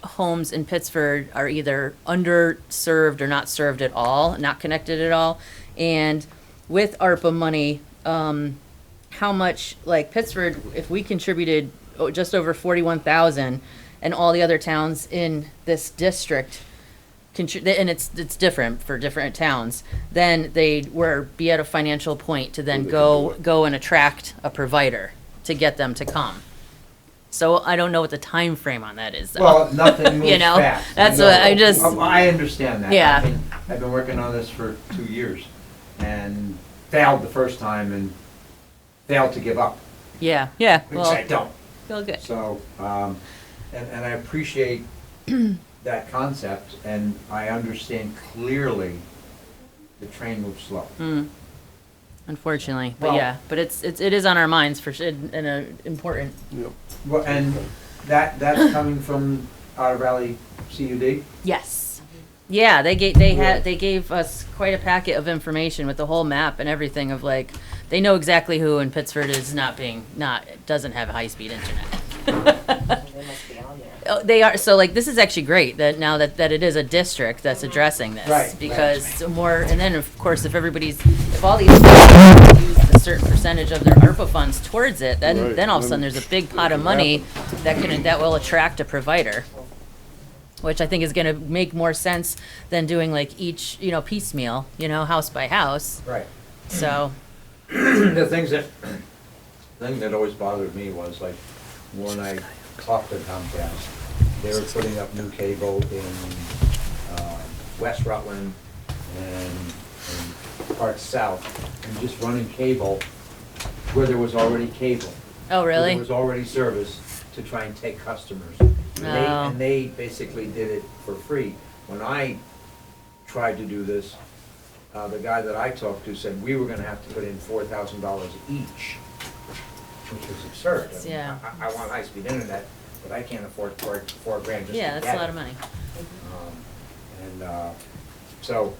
homes in Pittsford are either underserved or not served at all, not connected at all. And with ARPA money, how much, like Pittsford, if we contributed just over 41,000, and all the other towns in this district, and it's different for different towns, then they be at a financial point to then They can do go and attract a provider to get them to come. So I don't know what the time frame on that is, though. Well, nothing moves You know, fast. that's what I just- I understand that. Yeah. I've been working on this for 2 years and failed the first time and failed to give up, Yeah, which well, I don't. feel good. So, and I appreciate that concept, and I understand clearly the train moves slow. Unfortunately, Well- but yeah, but it is on our minds for in a important. Well, and that's coming from Otter Valley CUD? Yes. Yeah, they gave us quite a packet of information with the whole map and everything of like, they know exactly who in Pittsford is doesn't have high-speed internet. They must be on there. Oh, they are, so like, this is actually great that now that it is a district that's addressing this. Right, Because more, and then of course, if all these towns use a certain percentage of their ARPA funds towards it, then Right, all of a sudden then there's a big pot of money that will attract a provider. Which I think is gonna make more sense than doing like each, piecemeal, house by house. Right. So, The thing that always bothered me was like, when I talked to Comcast, they were putting up new cable in West Rutland and parts south, and just running cable where there was already cable. oh Where really? there was already service to try and take customers. Oh. And they basically did it for free. When I tried to do this, the guy that I talked to said we were gonna have to put in $4,000 each, which was absurd. I mean, Yeah. I want high-speed internet, but I can't afford $4 grand just to Yeah, get that's a lot it. of money. So,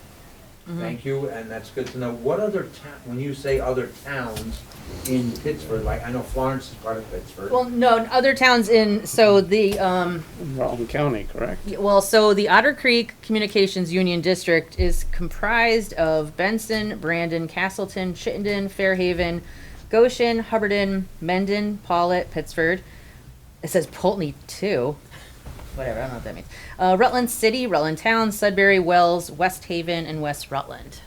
Mm-hmm. thank you, and that's good to know. What other when you say other towns in Pittsford, like, I know Florence is part of Pittsford. Well, no, other towns so the, Rutland County, correct? so the Otter Creek Communications Union District is comprised of Benson, Brandon, Castleton, Chittenden, Fairhaven, Goshen, Hubbardton, Mendon, Paulet, Pittsford. It says Pulteney too. Whatever, I don't know what that means. Rutland City, Rutland Town, Sudbury, Wells, West Haven, and West Rutland.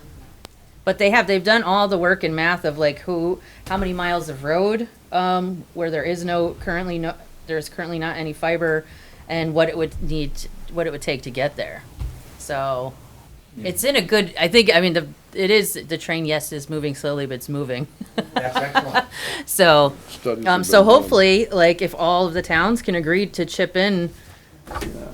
But they've done all the work and math of like how many miles of road, where there's currently not any fiber, and what it would take to get there. So, it's in a good, the train, yes, is moving slowly, but it's moving. That's excellent. So, Studies have so been done. hopefully, like, if all of the towns can agree to chip in,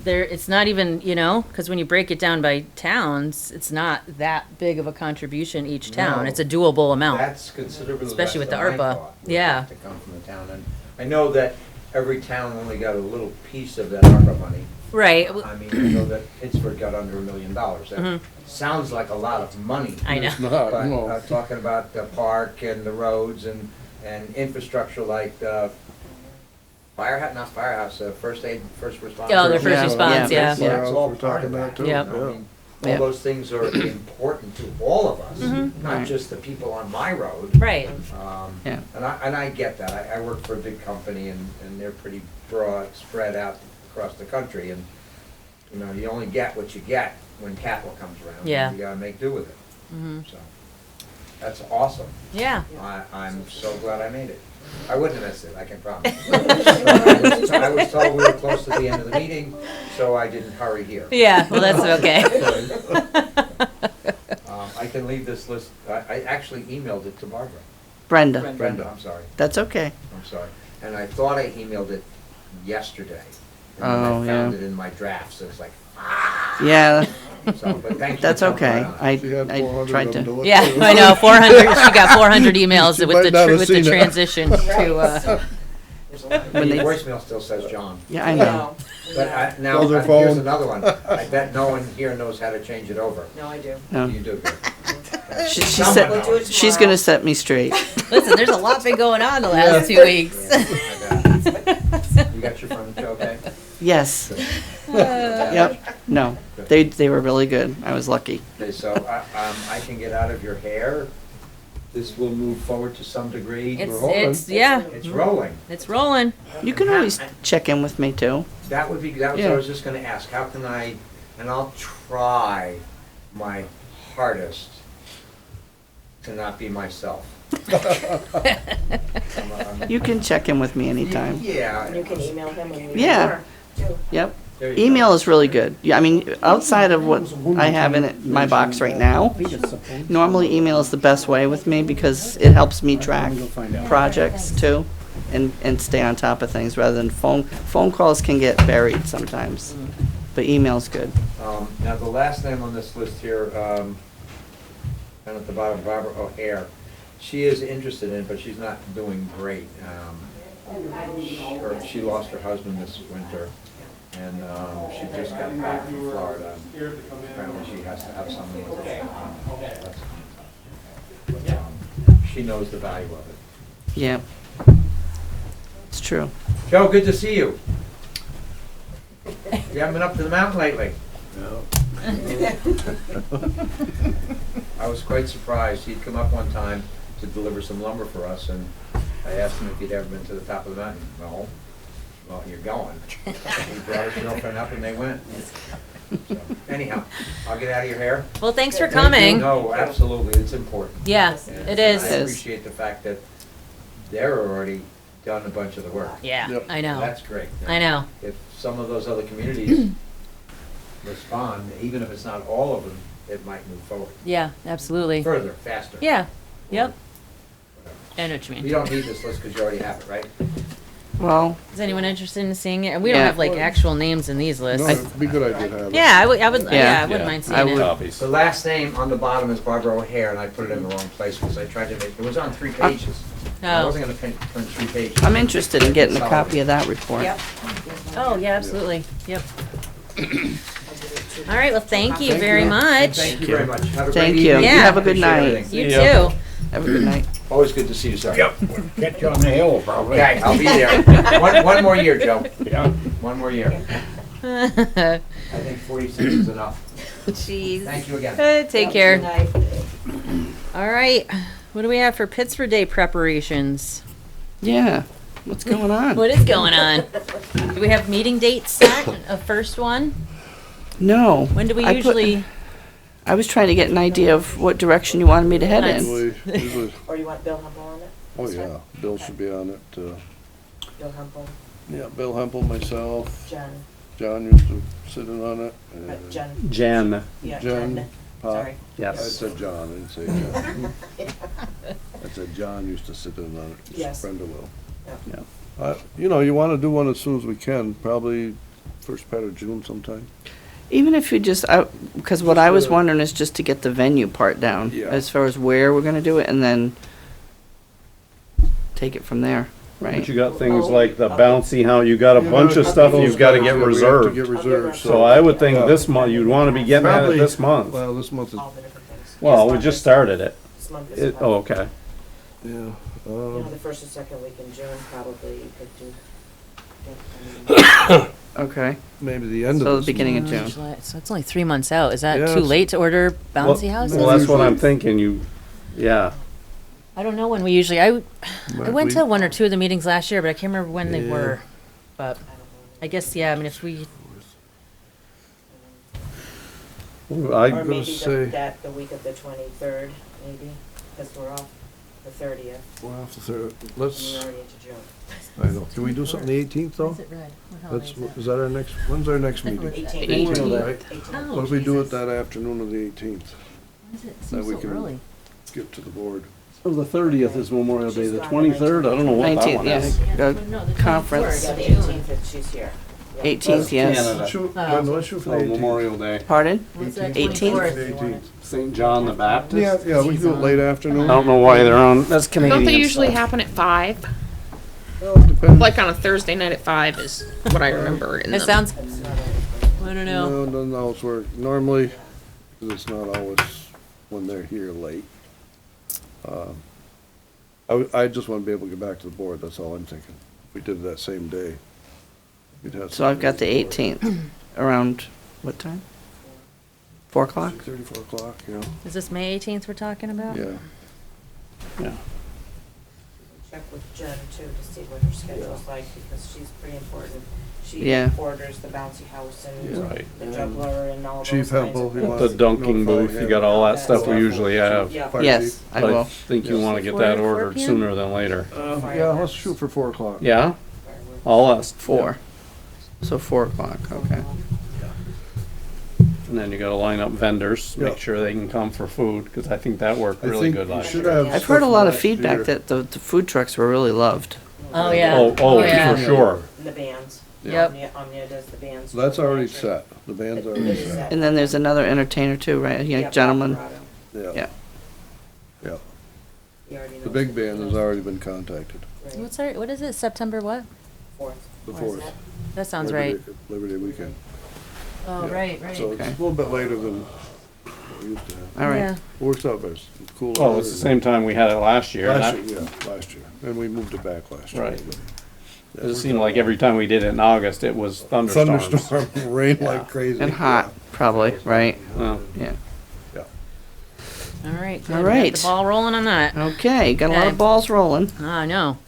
it's not even, because when you break it down by towns, it's not that big of a contribution each town. No. It's a doable amount. That's considerably less Especially with than the I ARPA. thought would Yeah. have to come from the town. And I know that every town only got a little piece of that ARPA money. Right. I mean, I know that Pittsburgh got under $1 million. That sounds like a lot of money. Mm-hmm. I know. It's not, But no. talking about the park and the roads and infrastructure like first aid, first response. Oh, the first Yeah. response, yeah. That's all We're part of talking that. that too, Yep. You know, I mean, all Yep. those things are important to all of us, Mm-hmm. not Right. just the people on my road. Right. Yeah. And I get that. I work for a big company and they're pretty broad, spread out across the country. And, you only get what you get when capital comes around. Yeah. You gotta make do with it. Mhm. So, that's awesome. Yeah. I'm so glad I made it. I wouldn't have missed it, I can promise. I was told we were close to the end of the meeting, so I didn't hurry here. Yeah, well, that's okay. I can leave this list, I actually emailed it to Barbara. Brenda, Brenda, I'm sorry, that's okay. I'm sorry. And I thought I emailed it yesterday. And then Oh, I found yeah. it in my drafts, so it's like, Yeah, So, but thank you. That's for coming okay. on. She had I 400 tried of them to, look Yeah, through. I know, 400, she got 400 emails She with might not have with the seen it. transition to, There's a lot of- When Your they- voicemail still says John. yeah, I know. But now, Call their here's phone. another one. I bet no one here knows how to change it over. No, I do. No. You do, good. She Someone said, We'll do it she's tomorrow. gonna set me straight. listen, there's a lot been going on the last 2 weeks. Yeah, I got it. You got your furniture okay? Yes. Yep. No, they were really good. I was lucky. Okay, so I can get out of your hair. This will move forward to some degree. Yeah, It's rolling. it's rolling. You can always check in with me too. That was what I Yeah. was just gonna ask. How can I, and I'll try my hardest to not be myself. You can check in with me anytime. Yeah. And you can email him when we. Yeah. Too. Yep. There you go. Email is really good. Yeah, I mean, outside of what I have in it, my box right now, normally email is the best way with me because it helps me track projects too and stay on top of things rather than phone calls can get buried sometimes. But email's good. Now, the last name on this list here, down at the bottom, Barbara O'Hare, she is interested in it, but she's not doing great. She lost her husband this winter, and she just got back from Florida. Apparently, she has to have someone with her. She knows the value of it. Yeah. It's true. Joe, good to see you. You haven't been up to the mountain lately? No. I was quite surprised. He'd come up one time to deliver some lumber for us, and I asked him if he'd ever been to the top of the mountain. No. Well, you're going. He brought his girlfriend up and they went. So, anyhow, I'll get out of your hair. Well, thanks for Thank you. coming. No, absolutely, it's important. Yeah, And it is. I appreciate the fact that they're already done a bunch of the work. Yeah, Yep. I know. That's great. I know. If some of those other communities respond, even if it's not all of them, it might move forward. Yeah, absolutely. Further, faster. Yeah, yep. Whatever. I know what you You mean. don't need this list because you already have it, right? Well, Is anyone interested in seeing it? And we don't Yeah. have like actual names in these No, lists. it'd be a good idea to have it. Yeah, I would, yeah, Yeah. I wouldn't mind I seeing would. it. Copies. The last name on the bottom is Barbara O'Hare, and I put it in the wrong place because I tried to make, it was on 3 pages. I Oh, wasn't gonna print 3 pages. I'm interested in getting a copy of that report. Yep. oh, yeah, absolutely. Yep. I'll give it to All right, well, thank you Thank very you. much. Thank you very much. Have a Thank great you. evening. You have a good Appreciate night. everything. You Yeah. too. Have a good night. Always good to see you, sir. Yep, catch you on the hill probably. Okay, I'll be there. One more year, Joe. Yeah. One more year. I think 46 is enough. Jeez. Thank you again. Take Good care. night. All right, what do we have for Pittsford Day preparations? Yeah. What's going on? What is going on? Do we have meeting dates set, a first one? No. When do we I put- usually? I was trying to get an idea of what direction you wanted me to head in. Usually, Or you want Bill Hempel on it? oh yeah, Bill should be on it. Bill Hempel, Yeah, Bill Hempel, myself, Jen, John used to sit in on it. and Jen, Jen, yeah, Jen, Jen, Pop. sorry. I yes. said John, I didn't say John. I said John used to sit in on it. He's a Yes. friend of Will. Yeah. You know, you wanna do one as soon as we can, probably first part of June sometime. Even if you just, because what I was wondering is just to get the venue part down, Yeah. as far as where we're gonna do it, and then take it from there, But right? you got things like the bouncy, how you got a bunch of stuff you've gotta get We have to reserved. get reserved, So I would think this month, you'd wanna be getting at it Probably- this month. Well, this month is, All the different things. Well, This we month just is- started it. This month is. Oh, okay. yeah, You know, the first and second week in June, probably you could do. Okay, maybe the end of so this the beginning of month. June. July, so it's only 3 months out. Is that Yeah, too it's- late to order bouncy Well, houses? Well, that's what I'm Usually- thinking, yeah. I don't know when we usually. I Right, went we- to 1 or 2 of the meetings last year, but I can't remember when they Yeah. were. But I don't know. I guess yeah. I mean, if we I, Or gonna maybe say- the week of the 23rd, maybe, because we're off the 30th, Well, after third, and let's, we're already into June. I know, can we do something the 18th though? Is it red? What That's, holiday is that our next, when's our next meeting? 18th. 18th, right? 18th. Oh, What if we do it Jesus. that afternoon of the 18th? Why is it that seems we so can- early? Get to the board. so the 30th is Memorial Day, She's the gone the 23rd, I don't know what that 19th, one yeah. is. The conference. Yeah, the 18th, she's here. 18th, yes. Canada. Shoot, Oh. let's shoot for Oh, the 18th. Memorial Day. Pardon? What's that, 18th? 24th? St. John the Baptist. Yeah, we can do it late I afternoon. don't know why they're on, that's Canadian Don't they usually stuff. happen at 5? Well, it depends. Like on a Thursday night at 5 is what I remember in That them. sounds, I don't know. No, doesn't always work. Normally, 'cause it's not always when they're here late. I just wanna be able to get back to the board, that's all I'm thinking. If we did it that same day. we'd have So I've got the 18th, around what time? 4 o'clock? 6:30, 4 o'clock, you know, Is this May 18th we're talking about? yeah. Yeah. Check with Jen too to see what her schedule's like, because she's pretty important. She Yeah. orders the bouncy house and Right. the juggler and all those Chief kinds of Hempel, he things. wants The dunking notify booth, you him. got all that stuff we usually have. Yeah. Fire Yes, chief. I But I will. think you wanna get that 4 ordered p.m.? sooner than later. Yeah, let's shoot for 4 o'clock. Yeah? All us. 4. So 4 o'clock, okay. And then you gotta line up vendors, Yeah. make sure they can come for food, cause I think that worked I really think good you last should year. have I've stuff heard a lot of last feedback year. that the food trucks were really loved. Oh, yeah. Oh, yeah. for sure. And the bands. Yep. Omnia does the bands. So that's already set, the band's already It is set. set. And then there's another entertainer too, right? Yeah, Yeah, gentleman. Colorado. Yeah. Yeah, He already the knows. big band has already been contacted, Right. What is it, September what? Fourth. the Where's 4th. that? That sounds Labor right. Day- Labor Day weekend. Oh, Yeah. right, right. So it's a Okay. little bit later than what we used to have. All right. Yeah. Works out better, it's cool. Well, it's the same time we had it last year. and Last that- year, yeah, last year, and we moved it back last year. Right. Yeah, It worked seemed out like well. every time we did it in August, it was thunderstorms. Thunderstorm, rain like crazy. And hot, probably, right? Well, Yeah. All right. good. All We got right. The ball rolling on that. Okay, got a lot Okay. of balls rolling. I know.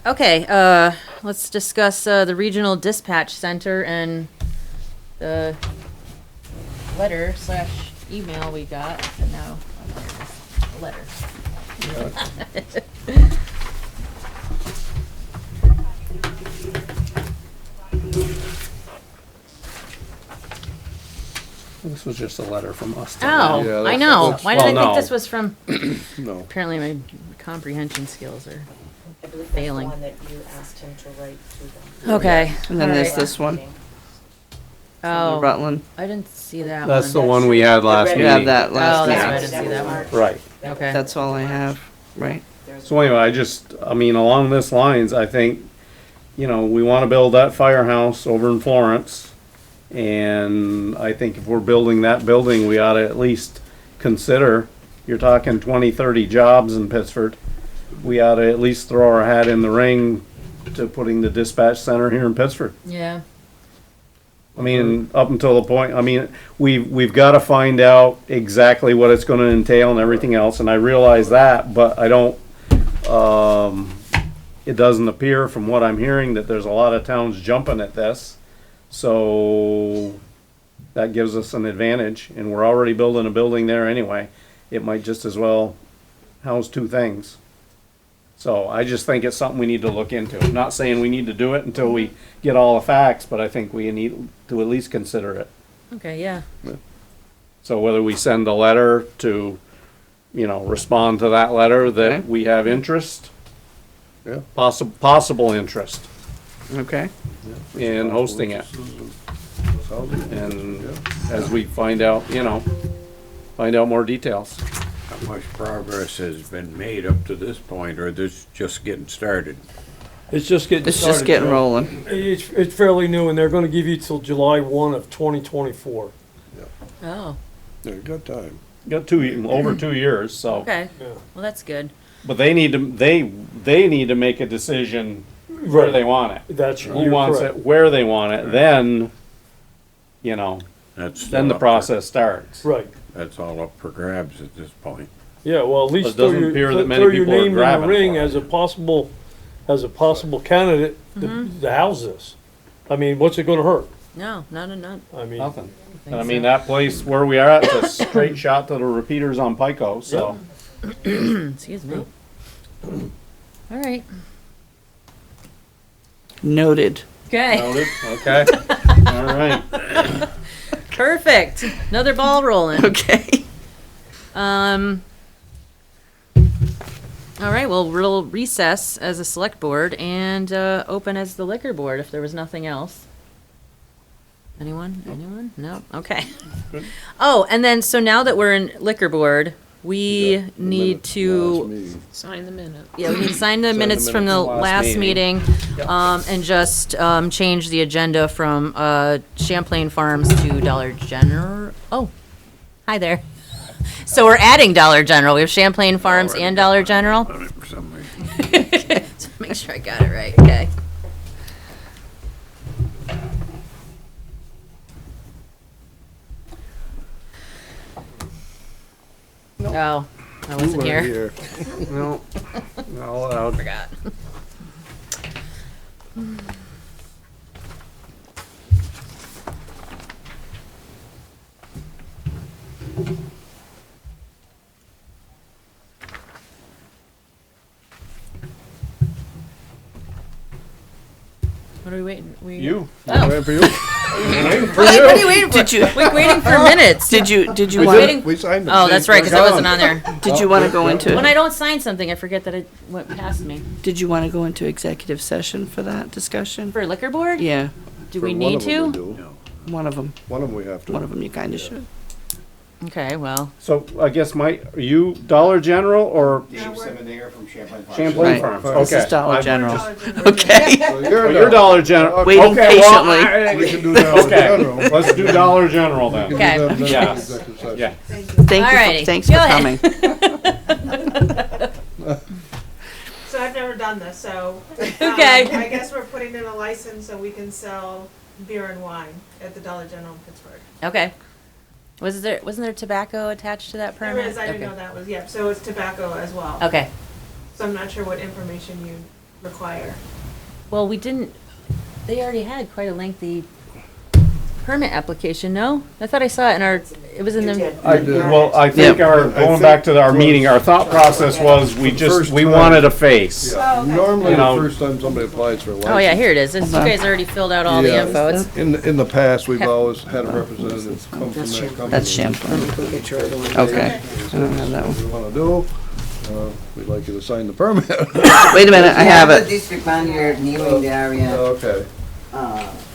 Okay, let's discuss, the Regional Dispatch Center and the letter / email we got, and now, a letter. this was just a letter from us. to Oh, Yeah, I that's- know. that's- Why did I Well, think no. this was from, No, apparently my comprehension skills are I believe that's the failing. one that you asked him to write to them. Okay. And then all there's right. this one, Oh, Rutland. I didn't see that one. That's the one we had last You have meeting. that Oh, last that's right, I meeting. didn't see that one. Right. Okay. That's all I have, right? So anyway, I mean, along this lines, I think, you know, we wanna build that firehouse over in Florence. And I think if we're building that building, we ought to at least consider, you're talking 20, 30 jobs in Pittsford. We ought to at least throw our hat in the ring to putting the dispatch center here in Pittsford. Yeah. I mean, up until the point, I mean, we've gotta find out exactly what it's gonna entail and everything else, and I realize that, but I don't, it doesn't appear from what I'm hearing that there's a lot of towns jumping at this. So that gives us an advantage, and we're already building a building there anyway. It might just as well house two things. So I just think it's something we need to look into. I'm not saying we need to do it until we get all the facts, but I think we need to at least consider it. Okay, yeah. So whether we send a letter to, you know, respond to that letter Okay. that we have interest, yeah. possible interest Okay. in hosting it. And as we find out, you know, find out more details. How much progress has been made up to this point, or this just getting started? It's just getting It's started. just getting Joe. rolling. It's fairly new, and they're gonna give you till July 1 of 2024. Oh, Yeah, good time. Got over 2 years, so. okay. Yeah. Well, that's good. But they need to, they need to make a decision where they want it. That's, Who you're wants correct. it, where they want it, then, you know, That's then the all up for- process starts. Right. That's all up for grabs at this point. Yeah, well, at But it least throw doesn't your, appear that many throw your people are name in grabbing the ring for it. as a possible candidate to house this. I mean, what's it gonna hurt? No, not a nut. I mean, Nothing. think And I mean, so. that place where we are at, it's a straight shot to the repeaters on Pico, so. Excuse me. All right. Noted. Okay, Noted, okay, all right. perfect. Another ball rolling. Okay. All right, well, we'll recess as a select board and open as the liquor board if there was nothing else. Anyone? Anyone? No? Okay. Oh, and then, so now that we're in liquor board, we need to, Sign the minute. yeah, we need to sign the minutes from the last meeting, and just, change the agenda from, Champlain Farms to Dollar General. Oh, hi there. So we're adding Dollar General. We have Champlain Farms and Dollar General. For some reason. Okay, so make sure I got it right, okay. Oh, I wasn't here. No, not allowed. Forgot. What are we waiting? You. Oh. Waiting for you? What are you waiting for? Did you- We're waiting for minutes. Did you We want, waiting- We signed it. Oh, that's right, because I wasn't on there. did you want to go into, When I don't sign something, I forget that it went past me. did you want to go into executive session for that discussion? For liquor board? Yeah, Do For we one need of them we to? do. one of them. One of them we have to. One of them you kind of should. Okay, well, So I guess are you Dollar General or Dave Seminaire from Champlain Farms. Champlain Right. Farms? This is Okay. Dollar I'm- General. Okay. So Oh, you're Dollar General. Waiting Okay, well, patiently. We can do Dollar Okay, General. let's do Dollar General We then. can do Okay. that in the Yes. executive session. Yeah. Alrighty, Thanks for go coming. ahead. So I've never done this, so. Okay. I guess we're putting in a license so we can sell beer and wine at the Dollar General in Pittsford. Okay. Wasn't there tobacco attached to that permit? There is, I didn't Okay. know that was, yeah, so it's tobacco as well. Okay. So I'm not sure what information you require. Well, they already had quite a lengthy permit application, no? I thought I saw it in it was in the, I think going back to our meeting, our thought process was we wanted a face. Yeah. Normally, You know- the first time somebody applies for a license. oh yeah, here it is. You guys already filled out all the Yeah. info. It's, In the past, we've always had a representative come from that company. That's Champlain. Okay. I don't have that What one. we wanna do, we'd like you to sign the permit. Wait a minute, I have The it. district manager new in the area. Okay.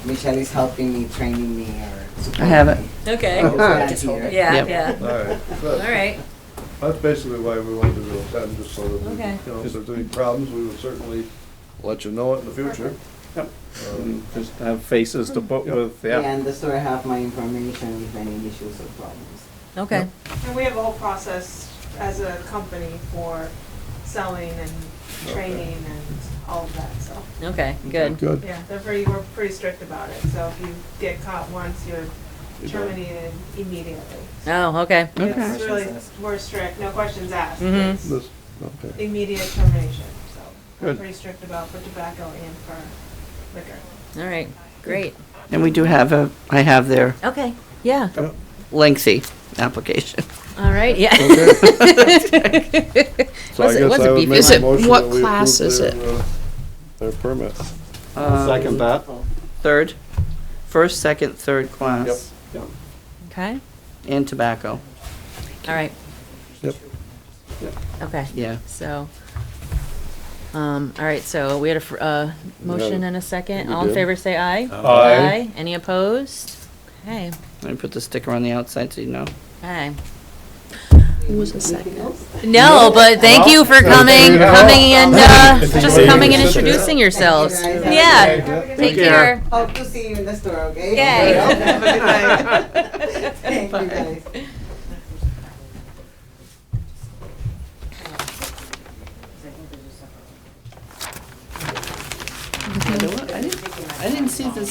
Michelle is helping me, training me, or. I have it. okay. Here. Yeah, Yep. yeah. All right. All right. That's basically why we wanted to do it, just so that, we, Okay. if there's any problems, we would certainly let you know it in the future. Yep. Just have faces to put with, yeah. And the store have my information if any issues or problems. Okay. And we have a whole process as a company for selling and training and all of that, so. Okay, good. Good. Yeah, we're pretty strict about it, so if you get caught once, you're terminated immediately. Oh, okay. It's really, we're strict, no questions asked. Mhm. It's This, okay. immediate termination, so we're Good. pretty strict about for tobacco and for liquor. All right, great. And we do have I have their Okay, yeah. lengthy application. All right, yeah. So I guess was I a would beefy make one. a motion What that we class approve is it? their permit. Second that. Third, first, second, third class. Okay, And tobacco. all right. Yep. Okay, Yeah. so, all right, so we had a motion and a second. We All in did. favor, say aye. Aye. Any opposed? Okay, Let me put the sticker on the outside so you know. okay. Who was the second? No, but thank you for coming and, just you coming and sit there. introducing yourselves. Thank you, guys. Yeah, take care. Hope to see you in the store, okay? Yay. Have a good night. Thank you, guys. You know what? I didn't see this.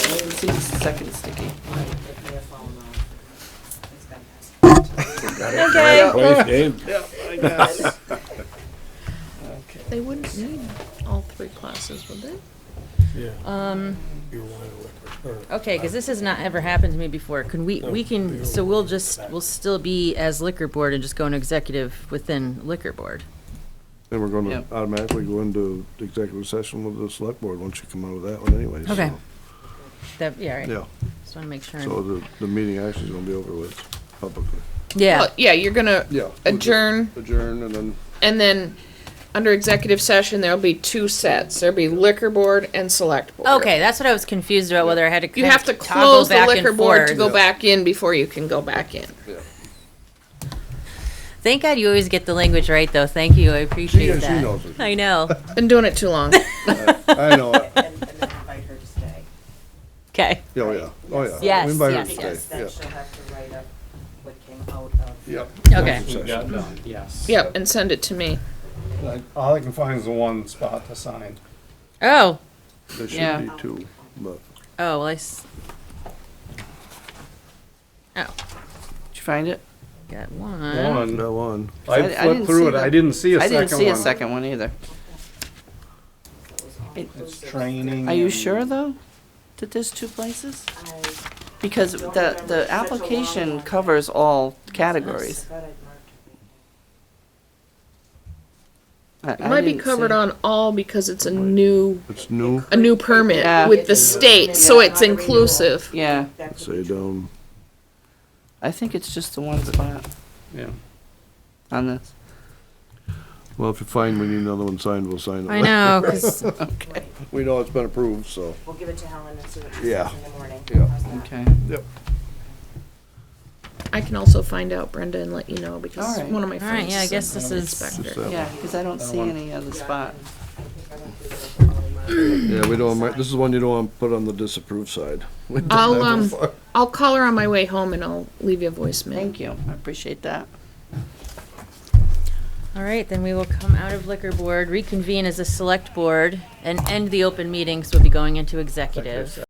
I didn't see the second sticky. Okay. They wouldn't need all three classes, would they? Okay, because this has not ever happened to me before. Can so we'll still be as liquor board and just go into executive within liquor board. Then we're gonna Yep. automatically go into the executive session with the select board once you come out of that one anyways. Okay. So, Yeah, right. Yeah, Just want to make sure. so the meeting actually is gonna be over with publicly. Yeah. Well, yeah, you're gonna Yeah. adjourn Adjourn and then, and then under executive session, there'll be two sets. There'll be liquor board and select board. Okay, that's what I was confused about, whether I had to You kind have of to toggle close the back liquor and board to forth. go back in before you can go back in. Thank God you always get the language right, though. Thank you, I appreciate She that. knows it. I know. Been doing it too long. I know it. And then invite her to stay. Okay. Oh, yeah. Oh, yeah. Yes, We invite her yes, to yes. stay. Then Yeah. she'll have to write up what came out of. Yep. Okay. We got done, yes. Yep, and send it to me. All I can find is the one spot to sign. Oh, There Yeah. should be two, but. oh, well, oh, Did you find it? got one. One. That one. I didn't flipped through see it, the- I didn't see a I second one. didn't see a second one either. It's training. Are you and- sure though, that there's two places? I Because don't remember. the It's such a long application one. covers all I categories. thought I'd marked It might be covered on all because it's a new It's new. permit Yeah. with the state, so it's inclusive. Yeah, it. That could Say be true. down. I think it's just the one spot Yeah. on this. Well, if you find we need another one signed, we'll sign it. I know, 'cause Okay. We know it's been approved, so. We'll give it to Helen and see what she Yeah. says in the morning. Yeah. How's that? Okay. Yep. I can also find out, Brenda, and let you know because All right. one of my All right, friends yeah, I is guess an this is- Just inspector. that Yeah, because I don't see any other spot. Yeah, we don't, this is one you don't want to put on the disapproved side. We've done that before. I'll call her on my way home and I'll leave you a voicemail. Thank you, I appreciate that. all right, then we will come out of liquor board, reconvene as a select board, and end the open meetings. We'll be going into executive.